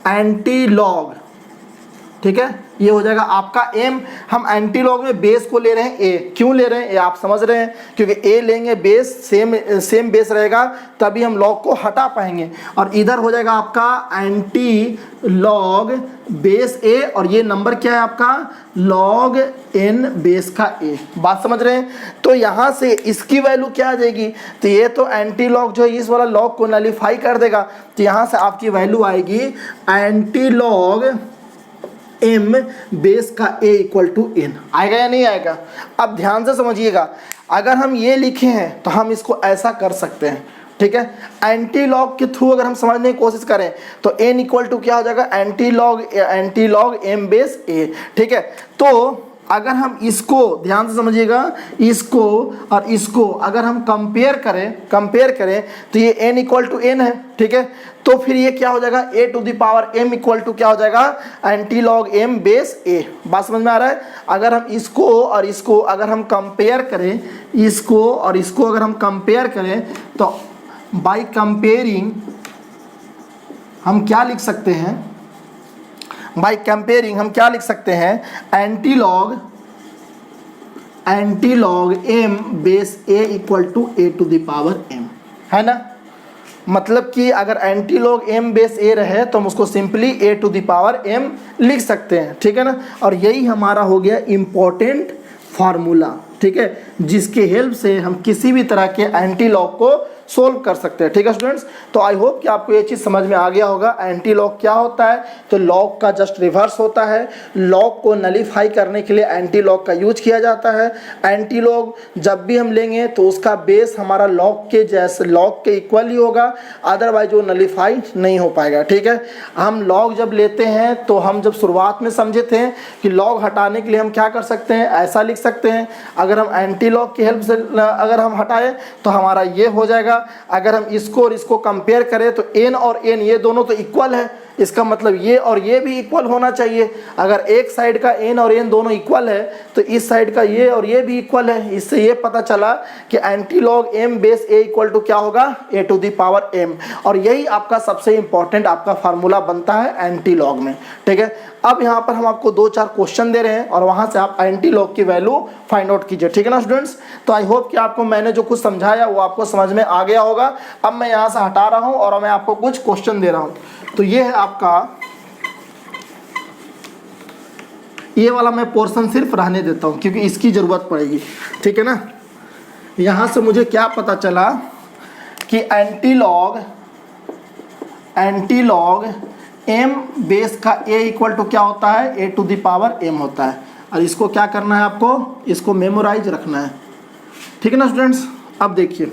एंटी लॉग, ठीक है, ये हो जाएगा आपका एम। हम एंटी लॉग में बेस को ले रहे हैं ए, क्यों ले रहे हैं ये आप समझ रहे हैं, क्योंकि ए लेंगे बेस सेम बेस रहेगा तभी हम लॉग को हटा पाएंगे। और इधर हो जाएगा आपका एंटी लॉग बेस ए और ये नंबर क्या है आपका लॉग एन बेस का ए। बात समझ रहे हैं। तो यहाँ से इसकी वैल्यू क्या आ जाएगी, तो ये तो एंटी लॉग जो है इस वाला लॉग को नलीफाई कर देगा। तो यहाँ से आपकी वैल्यू आएगी एंटी लॉग एम बेस का ए इक्वल टू एन। आएगा या नहीं आएगा। अब ध्यान से समझिएगा, अगर हम ये लिखे हैं तो हम इसको ऐसा कर सकते हैं, ठीक है। एंटी लॉग के थ्रू अगर हम समझने की कोशिश करें तो एन इक्वल टू क्या हो जाएगा एंटी लॉग एम बेस ए, ठीक है। तो अगर हम इसको ध्यान से समझिएगा, इसको और इसको अगर हम कंपेयर करें तो ये n इक्वल टू एन है, ठीक है। तो फिर ये क्या हो जाएगा a to the power m equal to क्या हो जाएगा anti log m base a। बात समझ में आ रहा है। अगर हम इसको और इसको अगर हम कंपेयर करें, इसको और इसको अगर हम कंपेयर करें तो बाय कंपेयरिंग हम क्या लिख सकते हैं, बाय कंपेयरिंग हम क्या लिख सकते हैं anti log m base a equal to a to the power m, है ना। मतलब कि अगर anti log m base a रहे तो हम उसको simply a to the power m लिख सकते हैं, ठीक है ना। और यही हमारा हो गया इम्पोर्टेंट फार्मूला, ठीक है, जिसके हेल्प से हम किसी भी तरह के एंटी लॉग को सोल्व कर सकते हैं, ठीक है स्टूडेंट्स। तो आई होप कि आपको ये चीज़ समझ में आ गया होगा। एंटी लॉग क्या होता है, तो लॉग का जस्ट रिवर्स होता है। लॉग को नलीफाई करने के लिए एंटी लॉग का यूज किया जाता है। एंटी लॉग जब भी हम लेंगे तो उसका बेस हमारा लॉग के जैसे लॉग के इक्वल ही होगा, अदरवाइज वो नलीफाई नहीं हो पाएगा, ठीक है। हम लॉग जब लेते हैं तो हम जब शुरुआत में समझे थे कि लॉग हटाने के लिए हम क्या कर सकते हैं, ऐसा लिख सकते हैं। अगर हम एंटी लॉग की हेल्प से अगर हम हटाएं तो हमारा ये हो जाएगा। अगर हम इसको और इसको कंपेयर करें तो n और n ये दोनों तो इक्वल है, इसका मतलब ये और ये भी इक्वल होना चाहिए। अगर एक साइड का n और n दोनों इक्वल है तो इस साइड का ये और ये भी इक्वल है। इससे ये पता चला कि anti log m base a equal to क्या होगा a to the power m। और यही आपका सबसे इंपॉर्टेंट आपका फार्मूला बनता है एंटी लॉग में, ठीक है। अब यहाँ पर हम आपको 2-4 क्वेश्चन दे रहे हैं और वहाँ से आप एंटी लॉग की वैल्यू फाइंड आउट कीजिए, ठीक है ना स्टूडेंट्स। तो आई होप कि आपको मैंने जो कुछ समझाया वो आपको समझ में आ गया होगा। अब मैं यहाँ से हटा रहा हूँ और मैं आपको कुछ क्वेश्चन दे रहा हूँ। तो ये है आपका, ये वाला मैं पोर्शन सिर्फ रहने देता हूँ क्योंकि इसकी ज़रूरत पड़ेगी, ठीक है ना। यहाँ से मुझे क्या पता चला कि एंटी लॉग m बेस का a इक्वल टू क्या होता है a to the power m होता है। और इसको क्या करना है आपको, इसको मेमोराइज रखना है, ठीक है ना स्टूडेंट्स। अब देखिए,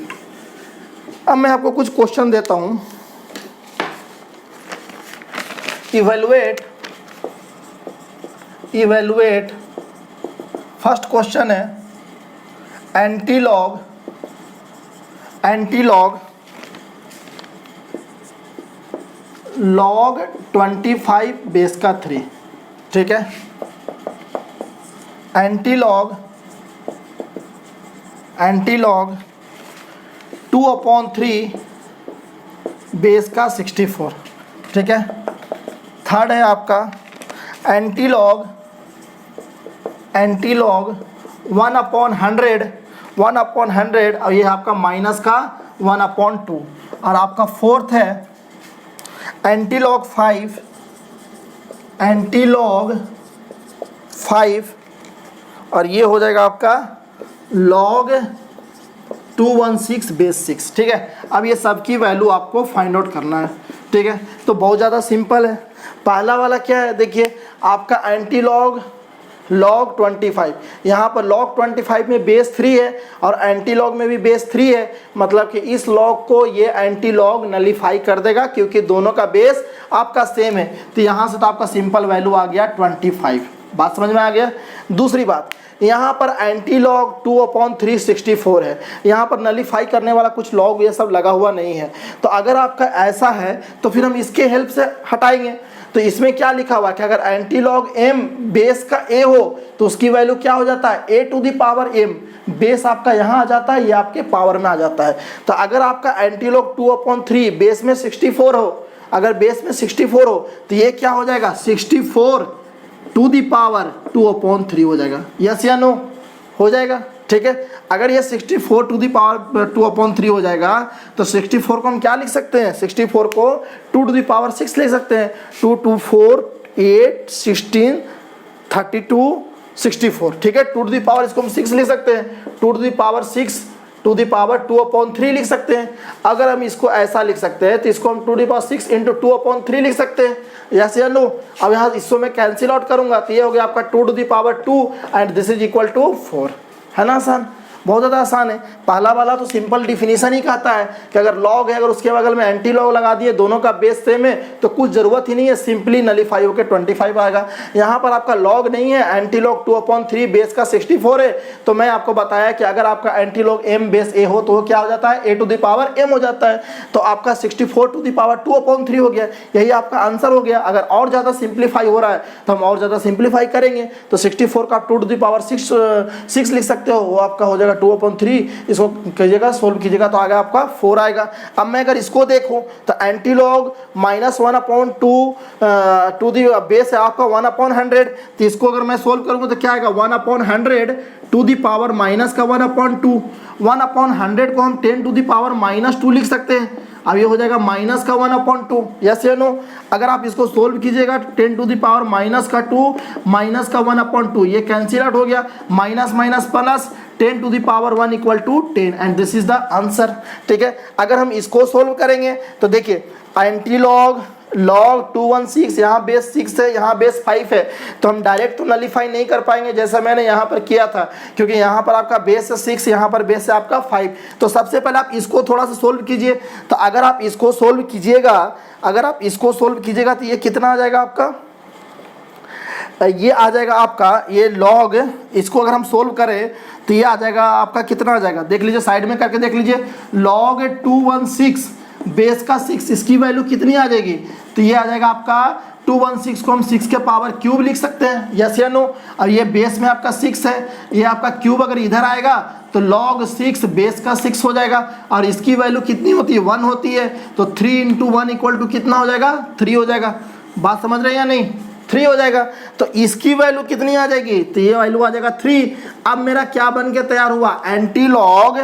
अब मैं आपको कुछ क्वेश्चन देता हूँ। इवेलुएट फर्स्ट क्वेश्चन है एंटी लॉग लॉग 25 बेस का 3, ठीक है। एंटी लॉग 2/3 बेस का 64, ठीक है। थर्ड है आपका एंटी लॉग 1/100 और ये आपका माइनस का 1/2। और आपका फोर्थ है एंटी लॉग 5 और ये हो जाएगा आपका लॉग 216 बेस 6, ठीक है। अब ये सब की वैल्यू आपको फाइंड आउट करना है, ठीक है। तो बहुत ज़्यादा सिंपल है। पहला वाला क्या है, देखिए आपका एंटी लॉग log 25। यहाँ पर log 25 में बेस 3 है और एंटी लॉग में भी बेस 3 है, मतलब कि इस लॉग को ये एंटी लॉग नलीफाई कर देगा क्योंकि दोनों का बेस आपका सेम है। तो यहाँ से तो आपका सिंपल वैल्यू आ गया 25। बात समझ में आ गया। दूसरी बात, यहाँ पर एंटी लॉग 2/3 64 है, यहाँ पर नलीफाई करने वाला कुछ लॉग ये सब लगा हुआ नहीं है। तो अगर आपका ऐसा है तो फिर हम इसके हेल्प से हटाएंगे। तो इसमें क्या लिखा हुआ है कि अगर एंटी लॉग m बेस का a हो तो उसकी वैल्यू क्या हो जाता है, a to the power m। Base आपका यहाँ आ जाता है, ये आपके पावर में आ जाता है। तो अगर आपका एंटी लॉग 2/3 बेस में 64 हो, अगर बेस में 64 हो तो ये क्या हो जाएगा, 64 टू दी पावर 2/3 हो जाएगा। यस या नो, हो जाएगा। ठीक है, अगर ये 64 टू दी पावर 2/3 हो जाएगा तो 64 को हम क्या लिख सकते हैं, 64 को 2 टू दी पावर 6 लिख सकते हैं। 2 2 4 8 16 32 64। ठीक है, 2 टू दी पावर इसको हम 6 लिख सकते हैं, 2 to the power 6 to the power 2/3 लिख सकते हैं। अगर हम इसको ऐसा लिख सकते हैं तो इसको हम 2 टू दी पावर 6 इंटू 2/3 लिख सकते हैं। यस या नो। अब यहाँ इसको मैं कैंसिल आउट करूंगा तो ये हो गया आपका 2 to the power 2 and this is equal to 4। है ना आसान, बहुत ज़्यादा आसान है। पहला वाला तो सिंपल डिफिनीशन ही कहता है कि अगर लॉग है, अगर उसके बगल में एंटी लॉग लगा दिए, दोनों का बेस सेम है तो कुछ ज़रूरत ही नहीं है, सिंपली नलीफाई होकर 25 आएगा। यहाँ पर आपका लॉग नहीं है, एंटी लॉग 2/3 बेस का 64 है। तो मैं आपको बताया कि अगर आपका anti log m base a हो तो वो क्या हो जाता है, a to the power m हो जाता है। तो आपका 64 टू द पावर 2/3 हो गया, यही आपका आंसर हो गया। अगर और ज़्यादा सिंप्लीफाई हो रहा है तो हम और ज़्यादा सिंप्लीफाई करेंगे। तो 64 का 2 टू द पावर 6 लिख सकते हो, वो आपका हो जाएगा 2/3। इसको कीजिएगा, सोल्व कीजिएगा तो आगे आपका 4 आएगा। अब मैं अगर इसको देखूं तो anti log -1/2 to the base है आपका 1/100। तो इसको अगर मैं सोल्व करूंगा तो क्या आएगा, 1/100 टू दी पावर माइनस का 1/2। 1/100 को हम 10 टू दी पावर -2 लिख सकते हैं। अब ये हो जाएगा माइनस का 1/2। यस या नो। अगर आप इसको सोल्व कीजिएगा 10 टू द पावर -2 माइनस का 1/2, ये कैंसिल आउट हो गया, minus minus plus 10 to the power 1 equal to 10 and this is the answer. ठीक है, अगर हम इसको सोल्व करेंगे तो देखिए एंटी लॉग log 216, यहाँ बेस 6 है, यहाँ बेस 5 है, तो हम डायरेक्ट तो नलीफाई नहीं कर पाएंगे जैसा मैंने यहाँ पर किया था, क्योंकि यहाँ पर आपका बेस है 6, यहाँ पर बेस है आपका 5। तो सबसे पहले आप इसको थोड़ा सा सोल्व कीजिए। तो अगर आप इसको सोल्व कीजिएगा, अगर आप इसको सोल्व कीजिएगा तो ये कितना आ जाएगा आपका, ये आ जाएगा आपका, ये लॉग, इसको अगर हम सोल्व करें तो ये आ जाएगा आपका, कितना आ जाएगा देख लीजिए, साइड में करके देख लीजिए। log 216 बेस का 6, इसकी वैल्यू कितनी आ जाएगी, तो ये आ जाएगा आपका 216 को हम 6 के पावर क्यूब लिख सकते हैं। यस या नो। और ये बेस में आपका 6 है, ये आपका क्यूब अगर इधर आएगा तो log 6 बेस का 6 हो जाएगा और इसकी वैल्यू कितनी होती है, 1 होती है। तो 3 × 1 इक्वल टू कितना हो जाएगा, 3 हो जाएगा। बात समझ रहे हैं या नहीं, 3 हो जाएगा। तो इसकी वैल्यू कितनी आ जाएगी, तो ये वैल्यू आ जाएगा 3। अब मेरा क्या बन के तैयार हुआ, एंटी लॉग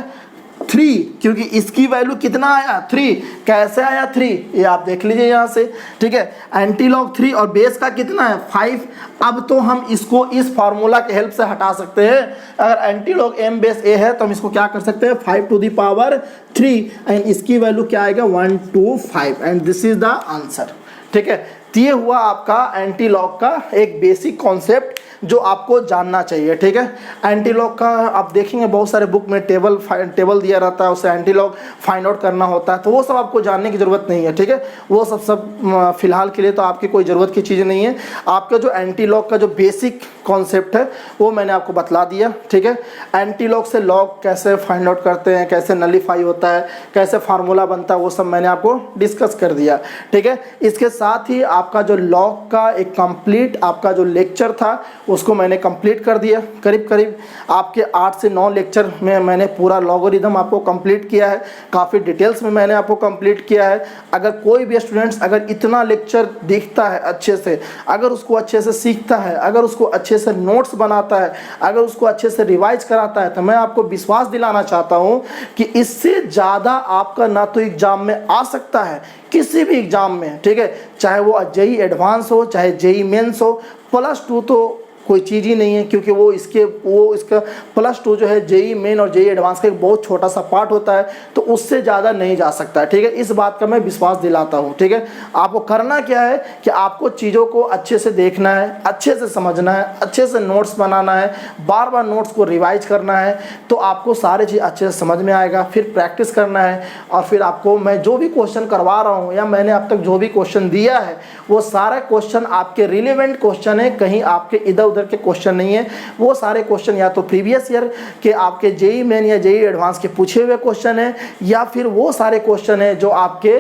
3, क्योंकि इसकी वैल्यू कितना आया, 3। कैसे आया 3, ये आप देख लीजिए यहाँ से। ठीक है, एंटी लॉग 3 और बेस का कितना है 5। अब तो हम इसको इस फार्मूला के हेल्प से हटा सकते हैं। अगर anti log m base a है तो हम इसको क्या कर सकते हैं, 5 टू द पावर 3 एंड इसकी वैल्यू क्या आएगा, 125 and this is the answer. ठीक है, तो ये हुआ आपका एंटी लॉग का एक बेसिक कॉन्सेप्ट जो आपको जानना चाहिए। ठीक है, एंटी लॉग का आप देखेंगे बहुत सारे बुक में टेबल दिया रहता है, उससे एंटी लॉग फाइंड आउट करना होता है, तो वो सब आपको जानने की ज़रूरत नहीं है। ठीक है, वो सब फिलहाल के लिए तो आपकी कोई ज़रूरत की चीज़ नहीं है। आपका जो एंटी लॉग का जो बेसिक कॉन्सेप्ट है वो मैंने आपको बतला दिया। ठीक है, एंटी लॉग से लॉग कैसे फाइंड आउट करते हैं, कैसे नलीफाई होता है, कैसे फार्मूला बनता है, वो सब मैंने आपको डिस्कस कर दिया। ठीक है, इसके साथ ही आपका जो लॉग का एक कंप्लीट आपका जो लेक्चर था उसको मैंने कंप्लीट कर दिया। करीब करीब आपके 8 से 9 लेक्चर में मैंने पूरा लॉगरिथम आपको कंप्लीट किया है, काफ़ी डिटेल्स में मैंने आपको कंप्लीट किया है। अगर कोई भी स्टूडेंट्स अगर इतना लेक्चर देखता है अच्छे से, अगर उसको अच्छे से सीखता है, अगर उसको अच्छे से नोट्स बनाता है, अगर उसको अच्छे से रिवाइज कराता है, तो मैं आपको विश्वास दिलाना चाहता हूँ कि इससे ज़्यादा आपका ना तो एग्ज़ाम में आ सकता है, किसी भी एग्ज़ाम में। ठीक है, चाहे वो जेई एडवांस हो, चाहे जेई मेंस हो, +2 तो कोई चीज़ ही नहीं है, क्योंकि वो इसका +2 जो है जेई मेन और जेई एडवांस का एक बहुत छोटा सा पार्ट होता है, तो उससे ज़्यादा नहीं जा सकता है। ठीक है, इस बात का मैं विश्वास दिलाता हूँ। ठीक है, आपको करना क्या है कि आपको चीज़ों को अच्छे से देखना है, अच्छे से समझना है, अच्छे से नोट्स बनाना है, बार बार नोट्स को रिवाइज करना है, तो आपको सारी चीज़ अच्छे से समझ में आएगा। फिर प्रैक्टिस करना है, और फिर आपको मैं जो भी क्वेश्चन करवा रहा हूँ या मैंने अब तक जो भी क्वेश्चन दिया है, वो सारे क्वेश्चन आपके रिलेवेंट क्वेश्चन है, कहीं आपके इधर उधर के क्वेश्चन नहीं है। वो सारे क्वेश्चन या तो प्रीवियस ईयर के आपके जेई मेन या जेई एडवांस के पूछे हुए क्वेश्चन है, या फिर वो सारे क्वेश्चन है जो आपके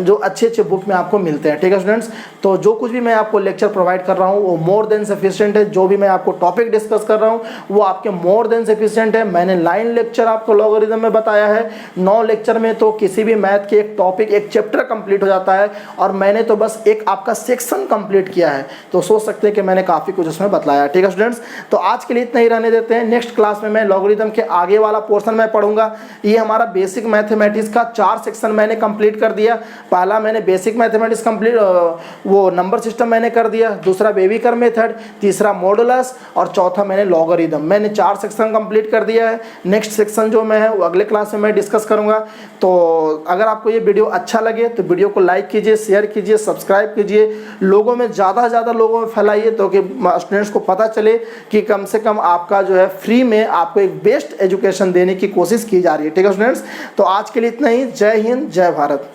जो अच्छे अच्छे बुक में आपको मिलते हैं। ठीक है स्टूडेंट्स, तो जो कुछ भी मैं आपको लेक्चर प्रोवाइड कर रहा हूँ वो मोर देन सफिशिएंट है। जो भी मैं आपको टॉपिक डिस्कस कर रहा हूँ वो आपके मोर देन सफिशिएंट है। मैंने 9 लेक्चर आपको लॉगरिथम में बताया है, 9 लेक्चर में तो किसी भी मैथ के एक टॉपिक, एक चैप्टर कंप्लीट हो जाता है, और मैंने तो बस एक आपका सेक्शन कंप्लीट किया है, तो सोच सकते हैं कि मैंने काफ़ी कुछ उसमें बताया। ठीक है स्टूडेंट्स, तो आज के लिए इतना ही रहने देते हैं। नेक्स्ट क्लास में मैं लॉगरिथम के आगे वाला पोर्शन में पढ़ूंगा। ये हमारा बेसिक मैथमेटिक्स का 4 सेक्शन मैंने कंप्लीट कर दिया। पहला मैंने बेसिक मैथमेटिक्स कंप्लीट, वो नंबर सिस्टम मैंने कर दिया, दूसरा बेबीकर मेथड, तीसरा मॉडुलस, और चौथा मैंने लॉगरिथम। मैंने 4 सेक्शन कंप्लीट कर दिया है। नेक्स्ट सेक्शन जो मैं है वो अगले क्लास में मैं डिस्कस करूंगा। तो अगर आपको ये वीडियो अच्छा लगे तो वीडियो को लाइक कीजिए, शेयर कीजिए, सब्सक्राइब कीजिए, लोगों में ज़्यादा से ज़्यादा लोगों में फैलाइए, तो कि स्टूडेंट्स को पता चले कि कम से कम आपका जो है फ्री में आपको एक बेस्ट एजुकेशन देने की कोशिश की जा रही है। ठीक है स्टूडेंट्स, तो आज के लिए इतना ही। जय हिंद, जय भारत।